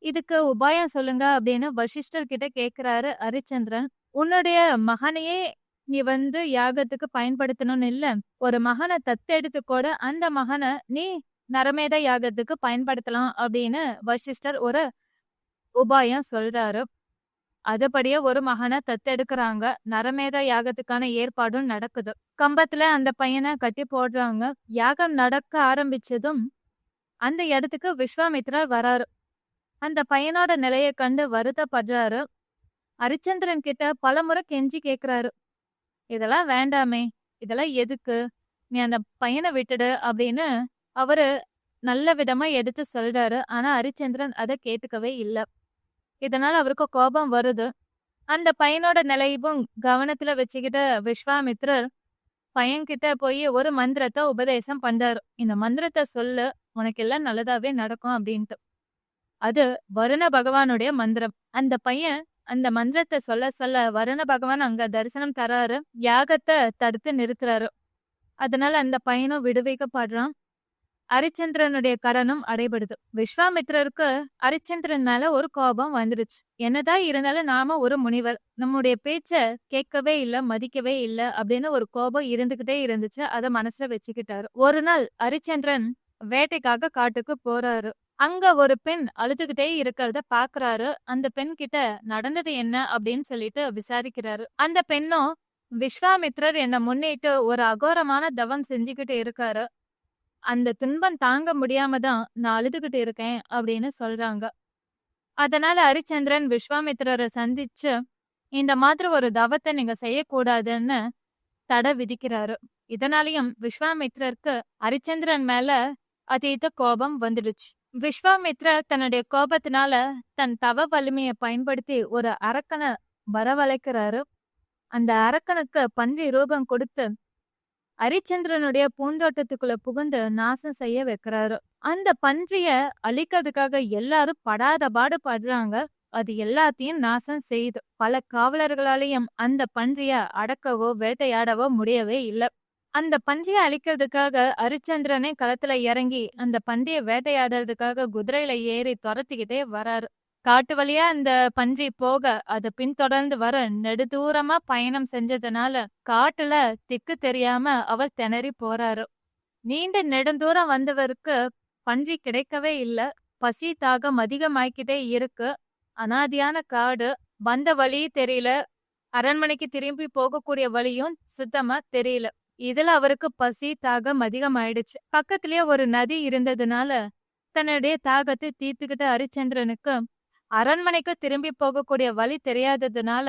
இதுக்கு உபாயம் சொல்லுங்க அப்படின்னு வசிஷ்டர் கிட்ட கேக்குறாரு ஹரிச்சந்திரன். உன்னுடைய மகனையே நீ வந்து யாகத்துக்கு பயன்படுத்தணும்னு இல்ல, ஒரு மகனை தத்தெடுத்து கூட அந்த மகனை நீ நரமேத யாகத்துக்கு பயன்படுத்தலாம் அப்படின்னு வசிஷ்டர் ஒரு உபாயம் சொல்றாரு. அதுபடியே ஒரு மகனை தத்தெடுக்கிறாங்க. நரமேத யாகத்துக்கான ஏற்பாடும் நடக்குது. கம்பத்துல அந்த பையனை கட்டி போடுறாங்க. யாகம் நடக்க ஆரம்பிச்சதும் அந்த இடத்துக்கு விஸ்வாமித்ரர் வராரு. அந்த பையனோட நிலையை கண்டு வருத்தப்படுறாரு. ஹரிச்சந்திரன் கிட்ட பலமுறை கெஞ்சி கேக்குறாரு, இதெல்லாம் வேண்டாமே, இதெல்லாம் எதுக்கு, நீ அந்த பையனை விட்டுடு அப்படின்னு அவரு நல்ல விதமா எடுத்து சொல்றாரு. ஆனா ஹரிச்சந்திரன் அதை கேட்டுக்கவே இல்லை. இதனால அவருக்கு கோபம் வருது. அந்த பையனோட நிலையும் கவனத்துல வச்சுக்கிட்ட விஸ்வாமித்ரர் பையன்கிட்ட போய் ஒரு மந்திரத்தை உபதேசம் பண்றாரு. இந்த மந்திரத்தை சொல்லு, உனக்கு எல்லாம் நல்லதாவே நடக்கும் அப்படின்ட்டு. அது வருண பகவானுடைய மந்திரம். அந்த பையன் அந்த மந்திரத்தை சொல்ல சொல்ல வருண பகவான் அங்க தரிசனம் தராரு. யாகத்தை தடுத்து நிறுத்துறாரு. அதனால அந்த பையனும் விடுவிக்கப்படுறான். ஹரிச்சந்திரனுடைய கடனும் அடைபடுது. விஸ்வாமித்ரருக்கு ஹரிச்சந்திரன் மேல ஒரு கோபம் வந்துருச்சு. என்னதான் இருந்தாலும் நாம ஒரு முனிவர், நம்முடைய பேச்ச கேட்கவே இல்ல, மதிக்கவே இல்ல அப்படின்னு ஒரு கோபம் இருந்துகிட்டே இருந்துச்சு. அதை மனசுல வச்சுக்கிட்டாரு. ஒரு நாள் ஹரிச்சந்திரன் வேட்டைக்காக காட்டுக்கு போறாரு. அங்க ஒரு பெண் அழுதுகிட்டே இருக்கிறத பாக்குறாரு. அந்த பெண் கிட்ட நடந்தது என்ன அப்படின்னு சொல்லிட்டு விசாரிக்கிறாரு. அந்த பெண்ணும், விஸ்வாமித்ரர் என்ன முன்னிட்டு ஒரு அகோரமான தவம் செஞ்சுக்கிட்டு இருக்காரு, அந்த துன்பம் தாங்க முடியாம தான் நான் அழுதுகிட்டு இருக்கேன் அப்படின்னு சொல்றாங்க. அதனால ஹரிச்சந்திரன் விஸ்வாமித்ரரை சந்திச்சு, இந்த மாதிரி ஒரு தவத்தை நீங்க செய்யக்கூடாதுன்னு தடை விதிக்கிறாரு. இதனாலையும் விஸ்வாமித்ரருக்கு ஹரிச்சந்திரன் மேல அதீத கோபம் வந்துடுச்சு. விஸ்வாமித்ரர் தன்னுடைய கோபத்தினால தன் தவ வலிமையை பயன்படுத்தி ஒரு அரக்கனை வரவழைக்கிறாரு. அந்த அரக்கனுக்கு பன்றி ரூபம் கொடுத்து ஹரிச்சந்திரனுடைய பூந்தோட்டத்துக்குள்ள புகுந்து நாசம் செய்ய வைக்கிறாரு. அந்த பன்றிய அழிக்கிறதுக்காக எல்லாரும் படாத பாடு படுறாங்க. அது எல்லாத்தையும் நாசம் செய்யுது. பல காவலர்களாலையும் அந்த பன்றிய அடக்கவோ வேட்டையாடவோ முடியவே இல்லை. அந்த பன்றிய அழிக்கிறதுக்காக ஹரிச்சந்திரனே களத்துல இறங்கி அந்த பன்றிய வேட்டையாடுறதுக்காக குதிரையில ஏறி துரத்திக்கிட்டே வராரு. காட்டு வழியா அந்த பன்றி போக அதை பின்தொடர்ந்து வர நெடுதூரமா பயணம் செஞ்சதுனால காட்டுல திக்கு தெரியாம அவர் திணறி போறாரு. நீண்ட நெடுந்தூரம் வந்தவருக்கு பன்றி கிடைக்கவே இல்லை. பசி தாகம் அதிகமாய்க்கிட்டே இருக்கு. அனாதியான காடு, வந்த வழி தெரியல, அரண்மனைக்கு திரும்பி போகக்கூடிய வழியும் சுத்தமா தெரியல. இதுல அவருக்கு பசி தாகம் அதிகமாயிடுச்சு. பக்கத்திலேயே ஒரு நதி இருந்ததுனால தன்னுடைய தாகத்தை தீர்த்துக்கிட்ட ஹரிச்சந்திரனுக்கு அரண்மனைக்கு திரும்பி போகக்கூடிய வழி தெரியாததுனால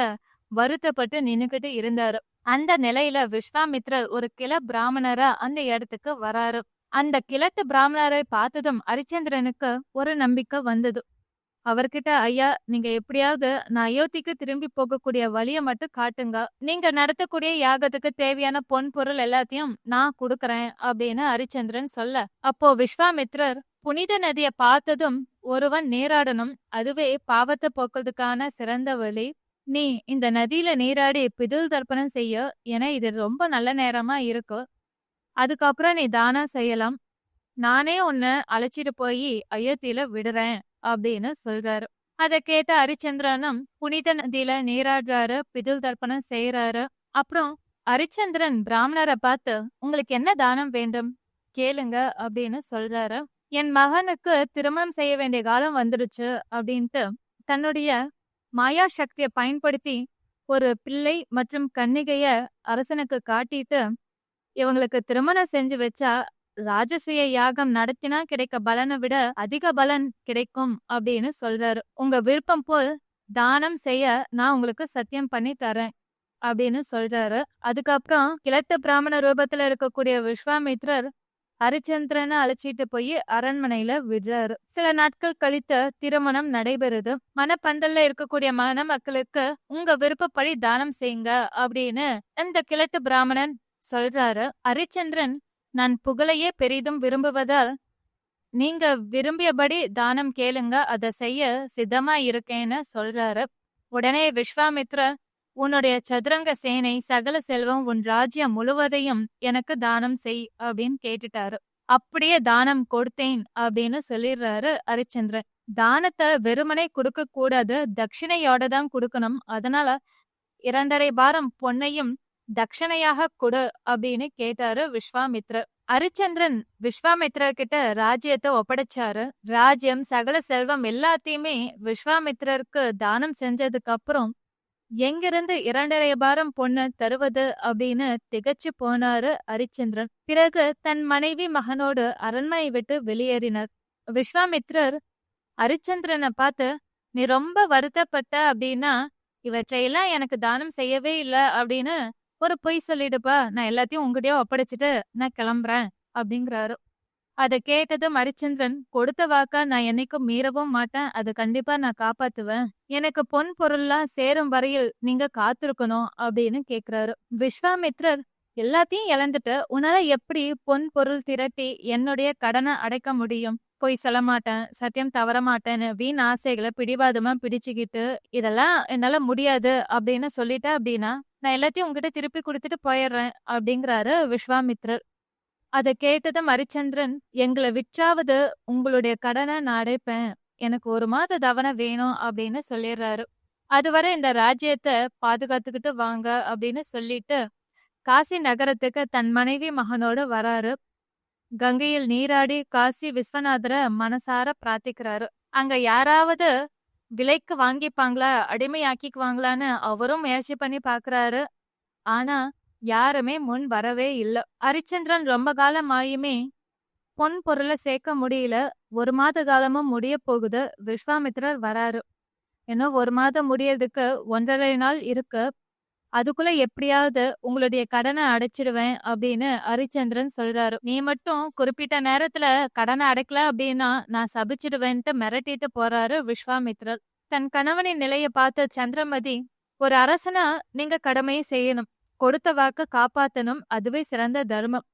வருத்தப்பட்டு நின்னுகிட்டு இருந்தாரு. அந்த நிலையில விஸ்வாமித்ரர் ஒரு கிள பிராமணரா அந்த இடத்துக்கு வராரு. அந்த கிழட்டு பிராமணரை பார்த்ததும் ஹரிச்சந்திரனுக்கு ஒரு நம்பிக்கை வந்தது. அவர்கிட்ட, ஐயா, நீங்க எப்படியாவது நான் அயோத்திக்கு திரும்பி போகக்கூடிய வழிய மட்டும் காட்டுங்க, நீங்க நடத்தக்கூடிய யாகத்துக்கு தேவையான பொன் பொருள் எல்லாத்தையும் நான் கொடுக்கறேன் அப்படின்னு ஹரிச்சந்திரன் சொல்ல, அப்போ விஸ்வாமித்ரர், புனித நதிய பார்த்ததும் ஒருவன் நீராடணும், அதுவே பாவத்தை போக்குறதுக்கான சிறந்த வழி. நீ இந்த நதியில நீராடி பிதுர் தர்ப்பணம் செய்ய, ஏன்னா இது ரொம்ப நல்ல நேரமா இருக்கு. அதுக்கப்புறம் நீ தானம் செய்யலாம். நானே உன்னை அழைச்சிட்டு போய் அயோத்தியில விடுறேன் அப்படின்னு சொல்றாரு. அத கேட்ட ஹரிச்சந்திரனும் புனித நதியில நீராடுறாரு, பிதுர் தர்ப்பணம் செய்யறாரு. அப்புறம் ஹரிச்சந்திரன் பிராமணரை பார்த்து, உங்களுக்கு என்ன தானம் வேண்டும் கேளுங்க அப்படின்னு சொல்றாரு. என் மகனுக்கு திருமணம் செய்ய வேண்டிய காலம் வந்துடுச்சு அப்படின்ட்டு தன்னுடைய மாயா சக்தியை பயன்படுத்தி ஒரு பிள்ளை மற்றும் கன்னிகைய அரசனுக்கு காட்டிட்டு, இவங்களுக்கு திருமணம் செஞ்சு வச்சா ராஜசூய யாகம் நடத்தினா கிடைக்க பலனை விட அதிக பலன் கிடைக்கும் அப்படின்னு சொல்றாரு. உங்க விருப்பம் போல் தானம் செய்ய நான் உங்களுக்கு சத்தியம் பண்ணி தரேன் அப்படின்னு சொல்றாரு. அதுக்கப்புறம் கிழட்டு பிராமண ரூபத்துல இருக்கக்கூடிய விஸ்வாமித்ரர் ஹரிச்சந்திரனை அழைச்சிட்டு போய் அரண்மனையில விடுறாரு. சில நாட்கள் கழித்து திருமணம் நடைபெறுது. மணப்பந்தல்ல இருக்கக்கூடிய மணமக்களுக்கு உங்க விருப்பப்படி தானம் செய்யுங்க அப்படின்னு இந்த கிழட்டு பிராமணன் சொல்றாரு. ஹரிச்சந்திரன், நான் புகழையே பெரிதும் விரும்புவதால் நீங்க விரும்பியபடி தானம் கேளுங்க, அதை செய்ய சித்தமா இருக்கேன்னு சொல்றாரு. உடனே விஸ்வாமித்ரர், உன்னுடைய சதுரங்க சேனை, சகல செல்வம், உன் ராஜ்யம் முழுவதையும் எனக்கு தானம் செய் அப்படின்னு கேட்டுட்டாரு. அப்படியே தானம் கொடுத்தேன் அப்படின்னு சொல்லிடுறாரு ஹரிச்சந்திரன். தானத்தை வெறுமனே கொடுக்க கூடாது, தட்சிணையோட தான் கொடுக்கணும். அதனால 2.5 பாரம் பொன்னையும் தட்சணையாக கொடு அப்படின்னு கேட்டாரு விஸ்வாமித்ரர். ஹரிச்சந்திரன் விஸ்வாமித்ரர் கிட்ட ராஜ்யத்தை ஒப்படைச்சாரு. ராஜ்யம், சகல செல்வம் எல்லாத்தையுமே விஸ்வாமித்ரருக்கு தானம் செஞ்சதுக்கு அப்புறம் எங்கிருந்து 2.5 பாரம் பொண்ணு தருவது அப்படின்னு திகச்சு போனாரு ஹரிச்சந்திரன். பிறகு தன் மனைவி மகனோடு அரண்மனை விட்டு வெளியேறினார். விஸ்வாமித்ரர் ஹரிச்சந்திரனை பார்த்து, நீ ரொம்ப வருத்தப்பட்ட அப்படின்னா இவற்றையெல்லாம் எனக்கு தானம் செய்யவே இல்லை அப்படின்னு ஒரு பொய் சொல்லிடுப்பா, நான் எல்லாத்தையும் உங்ககிட்டயே ஒப்படைச்சிட்டு நான் கிளம்புறேன் அப்படிங்கிறாரு. அதை கேட்டதும் ஹரிச்சந்திரன், கொடுத்த வாக்கா நான் என்னைக்கும் மீறவும் மாட்டேன், அதை கண்டிப்பா நான் காப்பாத்துவேன். எனக்கு பொன் பொருள்லாம் சேரும் வரையில் நீங்க காத்திருக்கணும் அப்படின்னு கேக்குறாரு. விஸ்வாமித்ரர், எல்லாத்தையும் இழந்துட்டு உன்னால எப்படி பொன் பொருள் திரட்டி என்னுடைய கடனை அடைக்க முடியும்? பொய் சொல்ல மாட்டேன், சத்தியம் தவற மாட்டேன்னு வீண் ஆசைகளை பிடிவாதமா பிடிச்சுக்கிட்டு இதெல்லாம் என்னால முடியாது அப்படின்னு சொல்லிட்டேன் அப்படின்னா நான் எல்லாத்தையும் உங்ககிட்ட திருப்பி கொடுத்துட்டு போயிடுறேன் அப்படிங்கிறாரு விஸ்வாமித்ரர். அதை கேட்டதும் ஹரிச்சந்திரன், எங்களை விற்றாவது உங்களுடைய கடனை நான் அடைப்பேன், எனக்கு 1 மாத தவணை வேணும் அப்படின்னு சொல்லிடுறாரு. அதுவரை இந்த ராஜ்யத்தை பாதுகாத்துக்கிட்டு வாங்க அப்படின்னு சொல்லிட்டு காசி நகரத்துக்கு தன் மனைவி மகனோடு வராரு. கங்கையில் நீராடி காசி விஸ்வநாதரை மனசார பிரார்த்திக்கிறாரு. அங்க யாராவது விலைக்கு வாங்கிப்பாங்களா, அடிமையாக்கிக்குவாங்களான்னு அவரும் முயற்சி பண்ணி பாக்குறாரு. ஆனா யாருமே முன் வரவே இல்ல. ஹரிச்சந்திரன் ரொம்ப காலம் ஆயுமே பொன் பொருளை சேர்க்க முடியல. 1 மாத காலமும் முடிய போகுது. விஸ்வாமித்ரர் வராரு. இன்னும் 1 மாதம் முடியறதுக்கு 1.5 நாள் இருக்கு. அதுக்குள்ள எப்படியாவது உங்களுடைய கடனை அடைச்சிடுவேன் அப்படின்னு ஹரிச்சந்திரன் சொல்றாரு. நீ மட்டும் குறிப்பிட்ட நேரத்துல கடனை அடைக்கல அப்படின்னா நான் சபிச்சிடுவேன்ட்டு மிரட்டிட்டு போறாரு விஸ்வாமித்ரர். தன் கணவனின் நிலையை பார்த்த சந்திரமதி, ஒரு அரசனா நீங்க கடமையை செய்யணும், கொடுத்த வாக்க காப்பாத்தணும், அதுவே சிறந்த தர்மம்.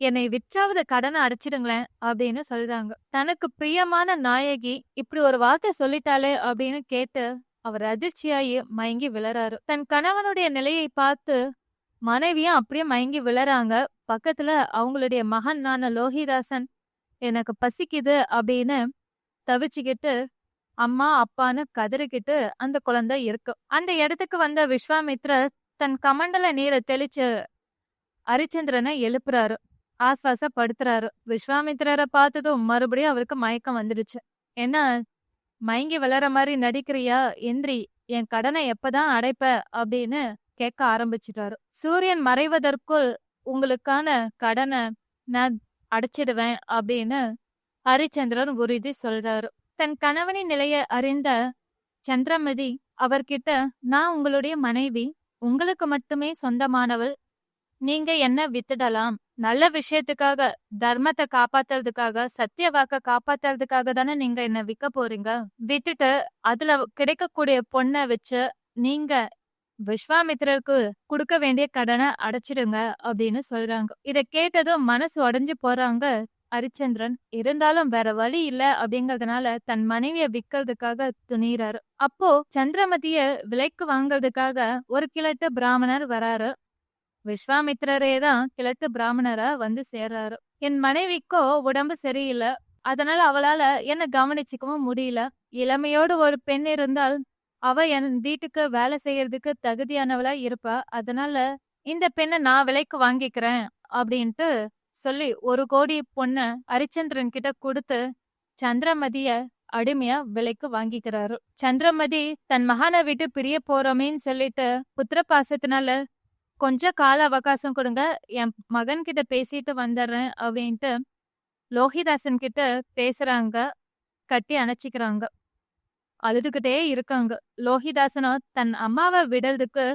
என்னை விற்றாவது கடனை அடைச்சிடுங்களேன் அப்படின்னு சொல்றாங்க. தனக்கு பிரியமான நாயகி இப்படி ஒரு வார்த்தை சொல்லிட்டாலே அப்படின்னு கேட்டு அவர் அதிர்ச்சியாயி மயங்கி விழறாரு. தன் கணவனுடைய நிலையை பார்த்து மனைவியும் அப்படியே மயங்கி விழறாங்க. பக்கத்துல அவங்களுடைய மகனான லோகிதாசன், எனக்கு பசிக்குது அப்படின்னு தவிச்சுக்கிட்டு அம்மா அப்பான்னு கதறிக்கிட்டு அந்த குழந்தை இருக்கு. அந்த இடத்துக்கு வந்த விஸ்வாமித்ரர் தன் கமண்டல நீரை தெளிச்சு ஹரிச்சந்திரனை எழுப்புறாரு, ஆஸ்வாசப்படுத்துறாரு. விஸ்வாமித்ரரை பார்த்ததும் மறுபடியும் அவருக்கு மயக்கம் வந்துடுச்சு. என்ன மயங்கி விளற மாதிரி நடிக்கிறியா, எந்திரி, என் கடனை எப்பதான் அடைப்ப அப்படின்னு கேட்க ஆரம்பிச்சிட்டாரு. சூரியன் மறைவதற்குள் உங்களுக்கான கடனை நான் அடைச்சிடுவேன் அப்படின்னு ஹரிச்சந்திரன் உறுதி சொல்றாரு. தன் கணவனின் நிலையை அறிந்த சந்திரமதி அவர்கிட்ட, நான் உங்களுடைய மனைவி, உங்களுக்கு மட்டுமே சொந்தமானவள், நீங்க என்ன வித்துடலாம், நல்ல விஷயத்துக்காக, தர்மத்தை காப்பாத்துறதுக்காக, சத்திய வாக்க காப்பாத்துறதுக்காக தானே நீங்க என்ன விற்க போறீங்க. வித்துட்டு அதுல கிடைக்கக்கூடிய பொண்ணை வச்சு நீங்க விஸ்வாமித்ரருக்கு கொடுக்க வேண்டிய கடனை அடைச்சிடுங்க அப்படின்னு சொல்றாங்க. இதை கேட்டதும் மனசு உடைஞ்சு போறாங்க ஹரிச்சந்திரன். இருந்தாலும் வேற வழி இல்ல அப்படிங்கறதுனால தன் மனைவிய விக்கிறதுக்காக துணியிறாரு. அப்போ சந்திரமதிய விலைக்கு வாங்குறதுக்காக ஒரு கிழட்டு பிராமணர் வராரு. விஸ்வாமித்திரரே தான் கிழட்டு பிராமணரா வந்து சேர்றாரு. என் மனைவிக்கோ உடம்பு சரியில்லை, அதனால அவளால என்ன கவனிச்சுக்கவும் முடியல. இளமையோடு ஒரு பெண் இருந்தால் அவ என் வீட்டுக்கு வேலை செய்யறதுக்கு தகுதியானவளா இருப்பா. அதனால இந்த பெண்ணை நான் விலைக்கு வாங்கிக்கிறேன் அப்படின்ட்டு சொல்லி 1 கோடி பொண்ண ஹரிச்சந்திரன் கிட்ட கொடுத்து சந்திரமதிய அடிமையா விலைக்கு வாங்கிக்கிறாரு. சந்திரமதி தன் மகனை விட்டு பிரிய போறோமேன்னு சொல்லிட்டு புத்திர பாசத்தினால கொஞ்சம் கால அவகாசம் கொடுங்க, என் மகன் கிட்ட பேசிட்டு வந்துடுறேன் அப்படின்ட்டு லோகிதாசன் கிட்ட பேசுறாங்க. கட்டி அணைச்சிக்கிறாங்க. அழுதுகிட்டே இருக்காங்க. லோகிதாசனும் தன் அம்மாவை விடுறதுக்கு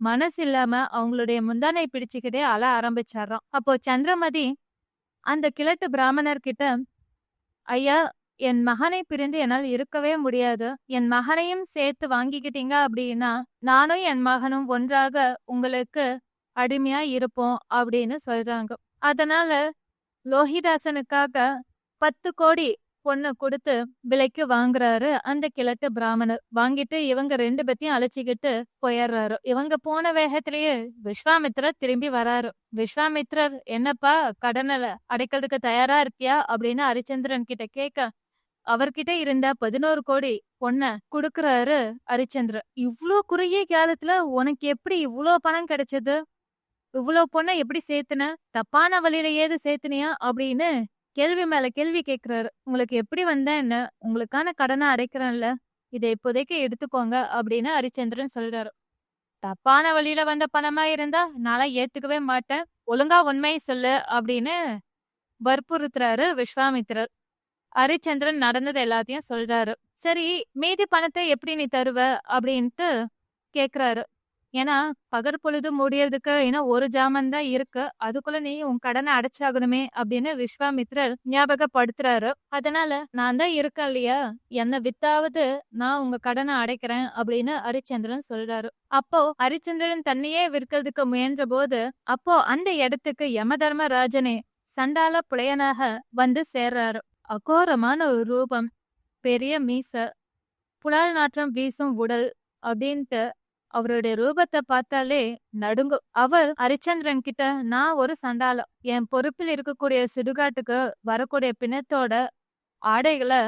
மனசு இல்லாம அவங்களுடைய முந்தானை பிடிச்சுக்கிட்டே அழ ஆரம்பிச்சாராம். அப்போ சந்திரமதி அந்த கிழட்டு பிராமணர் கிட்ட, ஐயா, என் மகனை பிரிந்து என்னால் இருக்கவே முடியாது. என் மகனையும் சேர்த்து வாங்கிக்கிட்டீங்க அப்படின்னா நானும் என் மகனும் ஒன்றாக உங்களுக்கு அடிமையா இருப்போம் அப்படின்னு சொல்றாங்க. அதனால லோகிதாசனுக்காக 10 கோடி பொண்ணு கொடுத்து விலைக்கு வாங்குறாரு அந்த கிழட்டு பிராமணர். வாங்கிட்டு இவங்க 2 பேத்தையும் அழைச்சிக்கிட்டு போயிடுறாரு. இவங்க போன வேகத்திலேயே விஸ்வாமித்திரர் திரும்பி வராரு. விஸ்வாமித்திரர், என்னப்பா, கடனை அடைக்கிறதுக்கு தயாரா இருக்கியா அப்படின்னு ஹரிச்சந்திரன் கிட்ட கேட்க, அவர்கிட்ட இருந்த 11 கோடி பொண்ண குடுக்குறாரு ஹரிச்சந்திரன். இவ்ளோ குறுகிய காலத்துல உனக்கு எப்படி இவ்ளோ பணம் கிடைச்சது? இவ்ளோ பொண்ண எப்படி சேர்த்துன? தப்பான வழியில ஏது சேர்த்துனியா அப்படின்னு கேள்வி மேல கேள்வி கேட்கிறாரு. உங்களுக்கு எப்படி வந்தா என்ன? உங்களுக்கான கடனை அடைக்கிறேன்ல, இதை இப்போதைக்கு எடுத்துக்கோங்க அப்படின்னு ஹரிச்சந்திரன் சொல்றாரு. தப்பான வழியில வந்த பணமா இருந்தா நான் ஏத்துக்கவே மாட்டேன், ஒழுங்கா உண்மையை சொல்லு அப்படின்னு வற்புறுத்துறாரு விஸ்வாமித்திரர். ஹரிச்சந்திரன் நடந்தது எல்லாத்தையும் சொல்றாரு. சரி, மீதி பணத்தை எப்படி நீ தருவ அப்படின்ட்டு கேக்குறாரு. ஏன்னா பகல் பொழுது முடியறதுக்கு இன்னும் 1 ஜாமம் தான் இருக்கு, அதுக்குள்ள நீ உன் கடனை அடைச்சாகணுமே அப்படின்னு விஸ்வாமித்திரர் ஞாபகப்படுத்துறாரு. அதனால நான் தான் இருக்கேன் இல்லையா, என்னை வித்தாவது நான் உங்க கடனை அடைக்கிறேன் அப்படின்னு ஹரிச்சந்திரன் சொல்றாரு. அப்போ ஹரிச்சந்திரன் தன்னையே விற்கிறதுக்கு முயன்ற போது அப்போ அந்த இடத்துக்கு யமதர்மராஜனே சண்டால புலையனாக வந்து சேர்றாரு. அகோரமான ஒரு ரூபம், பெரிய மீச, புலால் நாற்றம் வீசும் உடல் அப்படின்ட்டு அவருடைய ரூபத்தை பார்த்தாலே நடுங்கும். அவர் ஹரிச்சந்திரன் கிட்ட, நான் ஒரு சண்டாளம், என் பொறுப்பில் இருக்கக்கூடிய சுடுகாட்டுக்கு வரக்கூடிய பிணத்தோட ஆடைகளை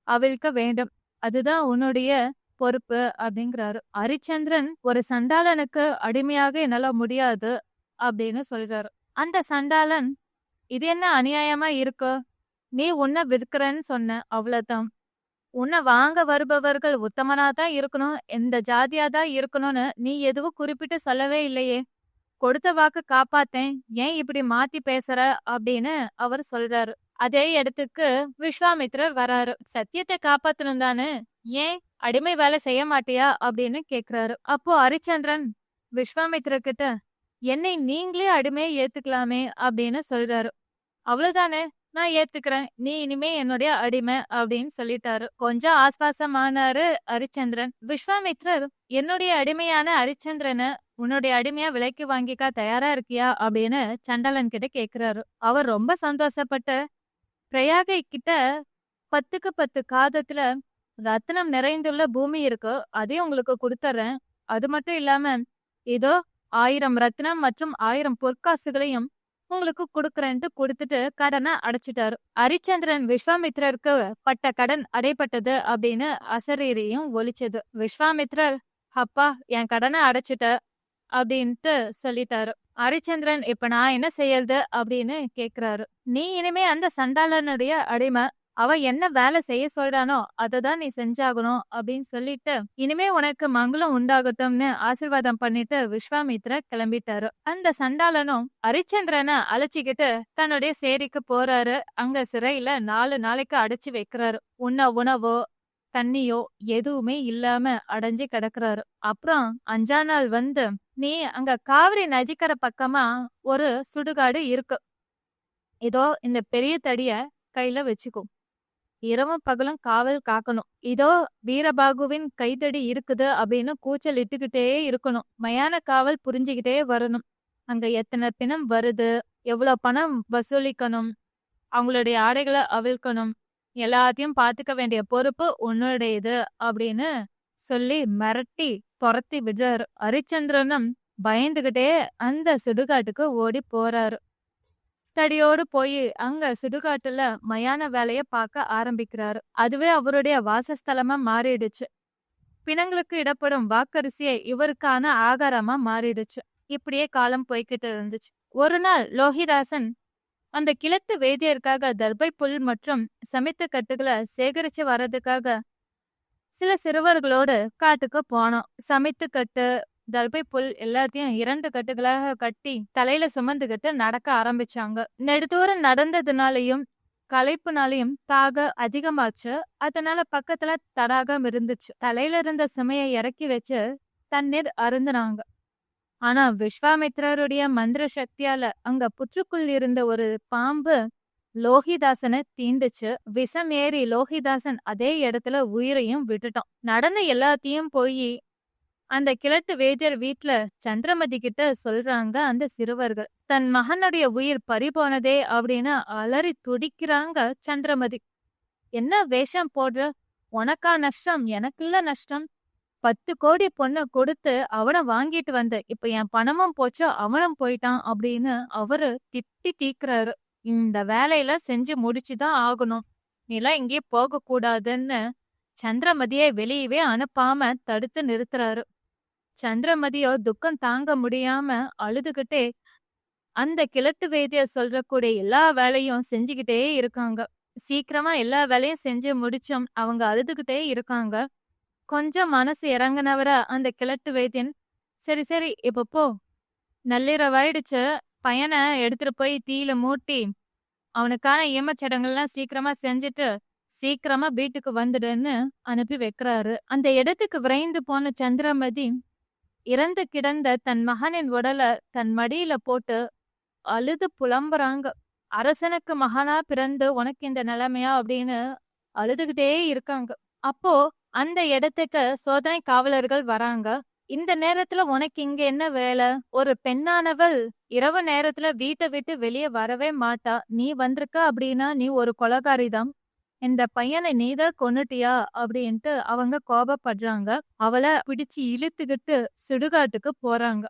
அவிழ்க்க வேண்டும், அதுதான் உன்னுடைய பொறுப்பு அப்படிங்கிறாரு. ஹரிச்சந்திரன், ஒரு சண்டாளனுக்கு அடிமையாக என்னால முடியாது அப்படின்னு சொல்றாரு. அந்த சண்டாளன், இது என்ன அநியாயமா இருக்கு? நீ உன்னை விற்கிறன்னு சொன்ன, அவ்வளவுதான். உன்னை வாங்க வருபவர்கள் உத்தமனா தான் இருக்கணும், எந்த ஜாதியா தான் இருக்கணும்னு நீ எதுவும் குறிப்பிட்டு சொல்லவே இல்லையே. கொடுத்த வாக்கு காப்பாத்தேன், ஏன் இப்படி மாத்தி பேசுற அப்படின்னு அவர் சொல்றாரு. அதே இடத்துக்கு விஸ்வாமித்திரர் வராரு. சத்தியத்தை காப்பாத்தணும் தானே, ஏன் அடிமை வேலை செய்ய மாட்டியா அப்படின்னு கேக்குறாரு. அப்போ ஹரிச்சந்திரன் விஸ்வாமித்திரர் கிட்ட, என்னை நீங்களே அடிமையை ஏத்துக்கலாமே அப்படின்னு சொல்றாரு. அவ்வளவுதானே, நான் ஏத்துக்கிறேன், நீ இனிமே என்னுடைய அடிமை அப்படின்னு சொல்லிட்டாரு. கொஞ்சம் ஆஸ்வாசமானாரு ஹரிச்சந்திரன். விஸ்வாமித்திரர், என்னுடைய அடிமையான ஹரிச்சந்திரனை உன்னுடைய அடிமையா விலைக்கு வாங்கிக்க தயாரா இருக்கியா அப்படின்னு சண்டாளன் கிட்ட கேக்குறாரு. அவர் ரொம்ப சந்தோஷப்பட்டு, பிரயாகை கிட்ட 10க்கு 10 காதத்துல ரத்தினம் நிறைந்துள்ள பூமி இருக்கு, அதையும் உங்களுக்கு கொடுத்துறேன். அது மட்டும் இல்லாம இதோ 1000 ரத்தினம் மற்றும் 1000 பொற்காசுகளையும் உங்களுக்கு கொடுக்குறேன்ட்டு கொடுத்துட்டு கடனை அடைச்சிட்டாரு. ஹரிச்சந்திரன் விஸ்வாமித்திரருக்கு பட்ட கடன் அடைப்பட்டது அப்படின்னு அசரீரியும் ஒலிச்சது. விஸ்வாமித்திரர், அப்பா, என் கடனை அடைச்சிட்ட அப்படின்ட்டு சொல்லிட்டாரு. ஹரிச்சந்திரன், இப்ப நான் என்ன செய்யறது அப்படின்னு கேக்குறாரு. நீ இனிமே அந்த சண்டாளனுடைய அடிமை, அவ என்ன வேலை செய்ய சொல்றானோ அததான் நீ செஞ்சாகணும் அப்படின்னு சொல்லிட்டு, இனிமே உனக்கு மங்களம் உண்டாகட்டும்னு ஆசீர்வாதம் பண்ணிட்டு விஸ்வாமித்திரர் கிளம்பிட்டாரு. அந்த சண்டாளனும் ஹரிச்சந்திரனை அழைச்சிக்கிட்டு தன்னுடைய சேரிக்கு போறாரு. அங்க சிறையில 4 நாளைக்கு அடைச்சு வைக்கிறாரு. உணவோ தண்ணியோ எதுவுமே இல்லாம அடைஞ்சு கிடக்குறாரு. அப்புறம் 5ஆம் நாள் வந்து, நீ அங்க காவிரி நதிக்கரை பக்கமா ஒரு சுடுகாடு இருக்கு, இதோ இந்த பெரிய தடிய கையில வச்சுக்கோ, இரவும் பகலும் காவல் காக்கணும். இதோ வீரபாகுவின் கைத்தடி இருக்குது அப்படின்னு கூச்சல் இட்டுக்கிட்டே இருக்கணும். மயான காவல் புரிஞ்சுக்கிட்டே வரணும். அங்க எத்தனை பிணம் வருது, எவ்வளவு பணம் வசூலிக்கணும் அவங்களுடைய ஆடைகள அவிழ்க்கணும். எல்லாத்தையும் பார்த்துக்க வேண்டிய பொறுப்பு உன்னுடையது அப்படின்னு சொல்லி மிரட்டி தொரத்தி விடுறாரு. ஹரிச்சந்திரனும் பயந்துகிட்டே அந்த சுடுகாட்டுக்கு ஓடி போறாரு. தடியோடு போய் அங்க சுடுகாட்டுல மயான வேலைய பார்க்க ஆரம்பிக்கிறாரு. அதுவே அவருடைய வாசஸ்தலமா மாறிடுச்சு. பிணங்களுக்கு இடப்படும் வாக்கரிசியை இவருக்கான ஆகாரமா மாறிடுச்சு. இப்படியே காலம் போய்கிட்டு இருந்துச்சு. ஒரு நாள் லோகிதாசன் அந்த கிழத்து வேதியருக்காக தர்பை புல் மற்றும் சமைத்த கட்டுகளை சேகரிச்சு வர்றதுக்காக சில சிறுவர்களோடு காட்டுக்கு போனோம். சமைத்து கட்டு தர்பை புல் எல்லாத்தையும் 2 கட்டுகளாக கட்டி தலையில சுமந்துகிட்டு நடக்க ஆரம்பிச்சாங்க. நெடுதூரம் நடந்ததுனாலையும் களைப்புனாலையும் தாக அதிகமாச்சு. அதனால பக்கத்துல தடாகம் இருந்துச்சு. தலையில இருந்த சுமையை இறக்கி வச்சு தண்ணீர் அருந்துனாங்க. ஆனா விஸ்வாமித்திரருடைய மந்திர சக்தியால அங்க புற்றுக்குள் இருந்த ஒரு பாம்பு லோகிதாசனை தீண்டுச்சு. விஷம் ஏறி லோகிதாசன் அதே இடத்துல உயிரையும் விட்டுட்டான். நடந்த எல்லாத்தையும் போய் அந்த கிழட்டு வேதியர் வீட்டுல சந்திரமதி கிட்ட சொல்றாங்க அந்த சிறுவர்கள். தன் மகனுடைய உயிர் பறிபோனதே அப்படின்னு அலறி துடிக்கிறாங்க சந்திரமதி. என்ன வேஷம் போடுற? உனக்கா நஷ்டம், எனக்குள்ள நஷ்டம். 10 கோடி பொண்ணை கொடுத்து அவனை வாங்கிட்டு வந்த, இப்ப என் பணமும் போச்சு, அவனும் போயிட்டான் அப்படின்னு அவரு திட்டி தீக்குறாரு. இந்த வேலையில செஞ்சு முடிச்சுதான் ஆகணும், நீலாம் இங்கே போக கூடாதுன்னு சந்திரமதியை வெளியவே அனுப்பாம தடுத்து நிறுத்துறாரு. சந்திரமதியோ துக்கம் தாங்க முடியாம அழுதுகிட்டே அந்த கிழட்டு வேதியர் சொல்றக்கூடிய எல்லா வேலையும் செஞ்சுக்கிட்டே இருக்காங்க. சீக்கிரமா எல்லா வேலையும் செஞ்சு முடிச்சும் அவங்க அழுதுகிட்டே இருக்காங்க. கொஞ்சம் மனசு இறங்குனவரா அந்த கிழட்டு வைத்தியன், சரி சரி இப்ப போ, நள்ளிரவாயிடுச்சு, பையனை எடுத்துட்டு போய் தீயில மூட்டி அவனுக்கான ஈமச்சடங்கெல்லாம் சீக்கிரமா செஞ்சுட்டு சீக்கிரமா வீட்டுக்கு வந்துடுன்னு அனுப்பி வைக்கிறாரு. அந்த இடத்துக்கு விரைந்து போன சந்திரமதி இறந்து கிடந்த தன் மகனின் உடலை தன் மடியில போட்டு அழுது புலம்புறாங்க. அரசனுக்கு மகனா பிறந்து உனக்கு இந்த நிலைமையா அப்படின்னு அழுதுகிட்டே இருக்காங்க. அப்போ அந்த இடத்துக்கு சோதனை காவலர்கள் வராங்க. இந்த நேரத்துல உனக்கு இங்க என்ன வேலை? ஒரு பெண்ணானவள் இரவு நேரத்துல வீட்டை விட்டு வெளியே வரவே மாட்டா. நீ வந்திருக்க அப்படின்னா நீ ஒரு கொலைகாரிதான். இந்த பையனை நீதான் கொன்னுட்டியா அப்படின்ட்டு அவங்க கோபப்படுறாங்க. அவளை பிடிச்சு இழுத்துக்கிட்டு சுடுகாட்டுக்கு போறாங்க.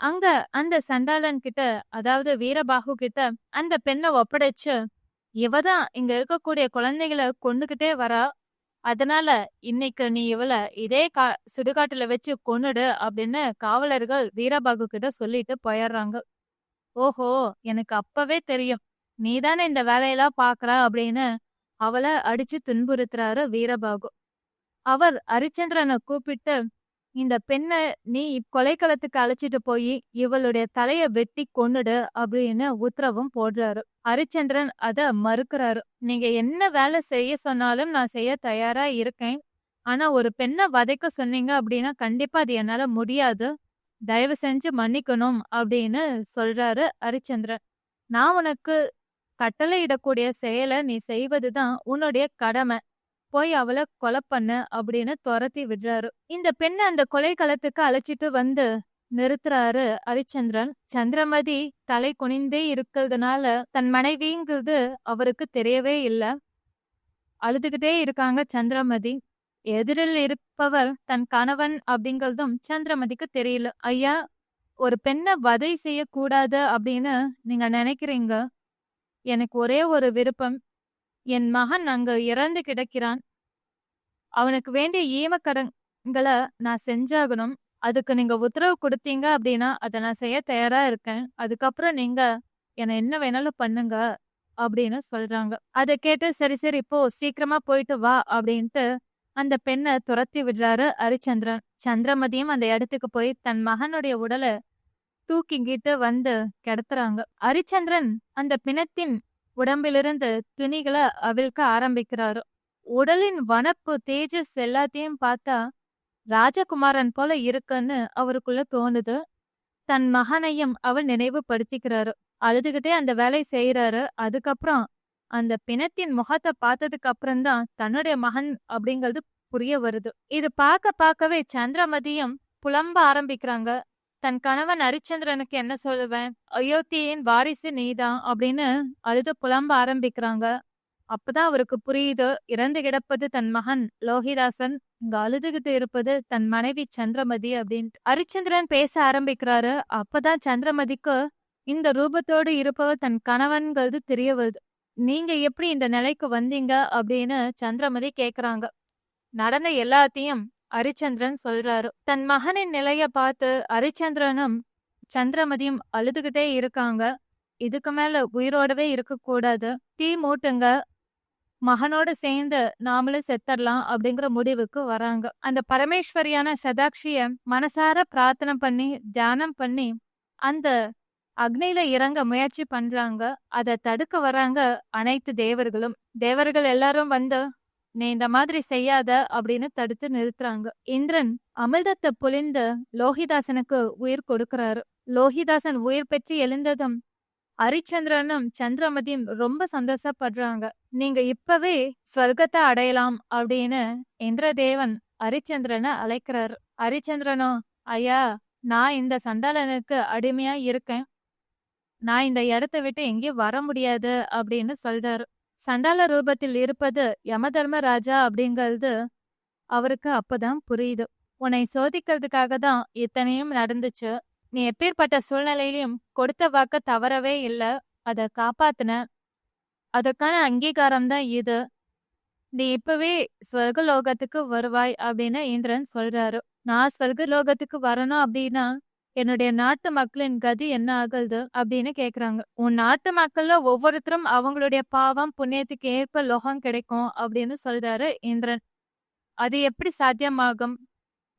அங்க அந்த சண்டாளன் கிட்ட, அதாவது வீரபாகு கிட்ட அந்த பெண்ணை ஒப்படைச்சு, இவதான் இங்க இருக்கக்கூடிய குழந்தைகளை கொண்டுகிட்டே வரா, அதனால இன்னைக்கு நீ இவளை இதே சுடுகாட்டுல வச்சு கொன்னுடு அப்படின்னு காவலர்கள் வீரபாகு கிட்ட சொல்லிட்டு போயிடுறாங்க. ஓஹோ, எனக்கு அப்பவே தெரியும், நீதானே இந்த வேலையெல்லாம் பாக்குறா அப்படின்னு அவளை அடிச்சு துன்புறுத்துறாரு வீரபாகு. அவர் ஹரிச்சந்திரனை கூப்பிட்டு, இந்த பெண்ணை நீ கொலைக்களத்துக்கு அழைச்சிட்டு போய் இவளுடைய தலைய வெட்டி கொன்னுடு அப்படின்னு உத்தரவும் போடுறாரு. ஹரிச்சந்திரன் அத மறுக்கிறாரு. நீங்க என்ன வேலை செய்ய சொன்னாலும் நான் செய்ய தயாரா இருக்கேன். ஆனா ஒரு பெண்ணை வதைக்க சொன்னீங்க அப்படின்னா கண்டிப்பா அது என்னால முடியாது. தயவு செஞ்சு மன்னிக்கணும் அப்படின்னு சொல்றாரு ஹரிச்சந்திரன். நான் உனக்கு கட்டளையிடக்கூடிய செயலை நீ செய்வதுதான் உன்னுடைய கடமை. போய் அவளை கொலை பண்ணு அப்படின்னு துரத்தி விடுறாரு. இந்த பெண்ணை அந்த கொலைக்களத்துக்கு அழைச்சிட்டு வந்து நிறுத்துறாரு ஹரிச்சந்திரன். சந்திரமதி தலை குனிந்தே இருக்கிறதுனால தன் மனைவிங்கிறது அவருக்கு தெரியவே இல்லை. அழுதுகிட்டே இருக்காங்க சந்திரமதி. எதிரில் இருப்பவர் தன் கணவன் அப்படிங்கிறதும் சந்திரமதிக்கு தெரியல. ஐயா, ஒரு பெண்ணை வதை செய்யக்கூடாது அப்படின்னு நீங்க நினைக்கிறீங்க. எனக்கு ஒரே ஒரு விருப்பம், என் மகன் அங்க இறந்து கிடக்கிறான். அவனுக்கு வேண்டிய ஈமக்கடன்களை நான் செஞ்சாகணும். அதுக்கு நீங்க உத்தரவு கொடுத்தீங்க அப்படின்னா அதை நான் செய்ய தயாரா இருக்கேன். அதுக்கப்புறம் நீங்க என்னை என்ன வேணாலும் பண்ணுங்க அப்படின்னு சொல்றாங்க. அதை கேட்டு சரி சரி இப்போ சீக்கிரமா போயிட்டு வா அப்படின்ட்டு அந்த பெண்ணை துரத்தி விடுறாரு ஹரிச்சந்திரன். சந்திரமதியும் அந்த இடத்துக்கு போய் தன் மகனுடைய உடலை தூக்கிங்கிட்டு வந்து கிடத்துறாங்க. ஹரிச்சந்திரன் அந்த பிணத்தின் உடம்பிலிருந்து துணிகளை அவிழ்க்க ஆரம்பிக்கிறாரு. உடலின் வனப்பு தேஜஸ் எல்லாத்தையும் பார்த்தா ராஜகுமாரன் போல இருக்குன்னு அவருக்குள்ள தோணுது. தன் மகனையும் அவள் நினைவுபடுத்திக்கிறாரு. அழுதுகிட்டே அந்த வேலை செய்யறாரு. அதுக்கப்புறம் அந்த பிணத்தின் முகத்தை பார்த்ததுக்கு அப்புறம்தான் தன்னுடைய மகன் அப்படிங்கிறது புரிய வருது. இது பார்க்கவே சந்திரமதியும் புலம்ப ஆரம்பிக்கிறாங்க. தன் கணவன் ஹரிச்சந்திரனுக்கு என்ன சொல்லுவேன், அயோத்தியின் வாரிசு நீதான் அப்படின்னு அழுது புலம்ப ஆரம்பிக்கிறாங்க. அப்பதான் அவருக்கு புரியுது, இறந்து கிடப்பது தன் மகன் லோகிதாசன், இங்க அழுதுகிட்டு இருப்பது தன் மனைவி சந்திரமதி அப்படின்ட்டு. ஹரிச்சந்திரன் பேச ஆரம்பிக்கிறாரு. அப்பதான் சந்திரமதிக்கு இந்த ரூபத்தோடு இருப்பவர் தன் கணவன்கிறது தெரிய வருது. நீங்க எப்படி இந்த நிலைக்கு வந்தீங்க அப்படின்னு சந்திரமதி கேக்குறாங்க. நடந்த எல்லாத்தையும் ஹரிச்சந்திரன் சொல்றாரு. தன் மகனின் நிலைய பார்த்து ஹரிச்சந்திரனும் சந்திரமதியும் அழுதுகிட்டே இருக்காங்க. இதுக்கு மேல உயிரோடவே இருக்கக்கூடாது, தீ மூட்டுங்க, மகனோட சேர்ந்து நாமளும் செத்தரலாம் அப்படிங்கிற முடிவுக்கு வராங்க. அந்த பரமேஸ்வரியான சதாக்ஷிய மனசார பிரார்த்தனை பண்ணி தியானம் பண்ணி அந்த அக்னியில இறங்க முயற்சி பண்றாங்க. அதை தடுக்க வராங்க அனைத்து தேவர்களும். தேவர்கள் எல்லாரும் வந்து நீ இந்த மாதிரி செய்யாத அப்படின்னு தடுத்து நிறுத்துறாங்க. இந்திரன் அமிர்தத்தை பொழிந்து லோகிதாசனுக்கு உயிர் கொடுக்கிறாரு. லோகிதாசன் உயிர் பெற்று எழுந்ததும் ஹரிச்சந்திரனும் சந்திரமதியும் ரொம்ப சந்தோஷப்படுறாங்க. நீங்க இப்பவே ஸ்வர்க்கத்தை அடையலாம் அப்படின்னு இந்திரதேவன் ஹரிச்சந்திரனை அழைக்கிறாரு. ஹரிச்சந்திரனோ, ஐயா, நான் இந்த சண்டாளனுக்கு அடிமையா இருக்கேன், நான் இந்த இடத்தை விட்டு எங்கேயும் வர முடியாது அப்படின்னு சொல்றாரு. சண்டாள ரூபத்தில் இருப்பது யமதர்மராஜா அப்படிங்கிறது அவருக்கு அப்பதான் புரியுது. உன்னை சோதிக்கிறதுக்காக தான் இத்தனையும் நடந்துச்சு. நீ எப்பேற்பட்ட சூழ்நிலையிலும் கொடுத்த வாக்க தவறவே இல்லை, அதை காப்பாத்தின, அதற்கான அங்கீகாரம் தான் இது. நீ இப்பவே ஸ்வர்கலோகத்துக்கு வருவாய் அப்படின்னு இந்திரன் சொல்றாரு. நான் ஸ்வர்கலோகத்துக்கு வரணும் அப்படின்னா என்னுடைய நாட்டு மக்களின் கதி என்ன ஆகுது அப்படின்னு கேக்குறாங்க. உன் நாட்டு மக்கள்ல ஒவ்வொருத்தரும் அவங்களுடைய பாவம் புண்ணியத்துக்கு ஏற்ப லோகம் கிடைக்கும் அப்படின்னு சொல்றாரு இந்திரன். அது எப்படி சாத்தியமாகும்?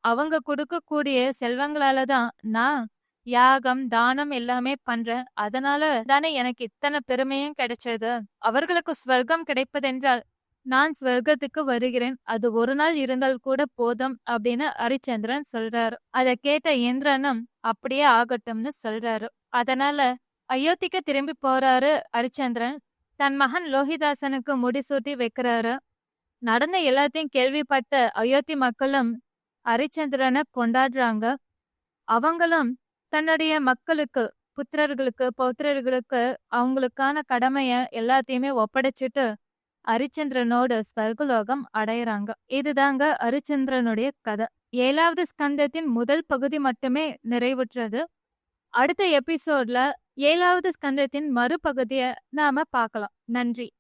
அவங்க கொடுக்கக்கூடிய செல்வங்களால தான் நான் யாகம் தானம் எல்லாமே பண்றேன், அதனால தானே எனக்கு இத்தனை பெருமையும் கிடைச்சது. அவர்களுக்கு ஸ்வர்க்கம் கிடைப்பதென்றால் நான் ஸ்வர்க்கத்துக்கு வருகிறேன், அது ஒரு நாள் இருந்தால் கூட போதும் அப்படின்னு ஹரிச்சந்திரன் சொல்றாரு. அதை கேட்ட இந்திரனும் அப்படியே ஆகட்டும்னு சொல்றாரு. அதனால அயோத்திக்கு திரும்பி போறாரு ஹரிச்சந்திரன். தன் மகன் லோகிதாசனுக்கு முடிசூட்டி வைக்கிறாரு. நடந்த எல்லாத்தையும் கேள்விப்பட்ட அயோத்தி மக்களும் ஹரிச்சந்திரனை கொண்டாடுறாங்க. அவங்களும் தன்னுடைய மக்களுக்கு, புத்திரர்களுக்கு பௌத்திரர்களுக்கு அவங்களுக்கான கடமைய எல்லாத்தையுமே ஒப்படைச்சிட்டு ஹரிச்சந்திரனோட ஸ்வர்கலோகம் அடையறாங்க. இதுதாங்க ஹரிச்சந்திரனுடைய கதை. 7வது ஸ்கந்தத்தின் முதல் பகுதி மட்டுமே நிறைவுற்றது. அடுத்த எபிசோட்ல 7வது ஸ்கந்தத்தின் மறுபகுதியை நாம பார்க்கலாம். நன்றி.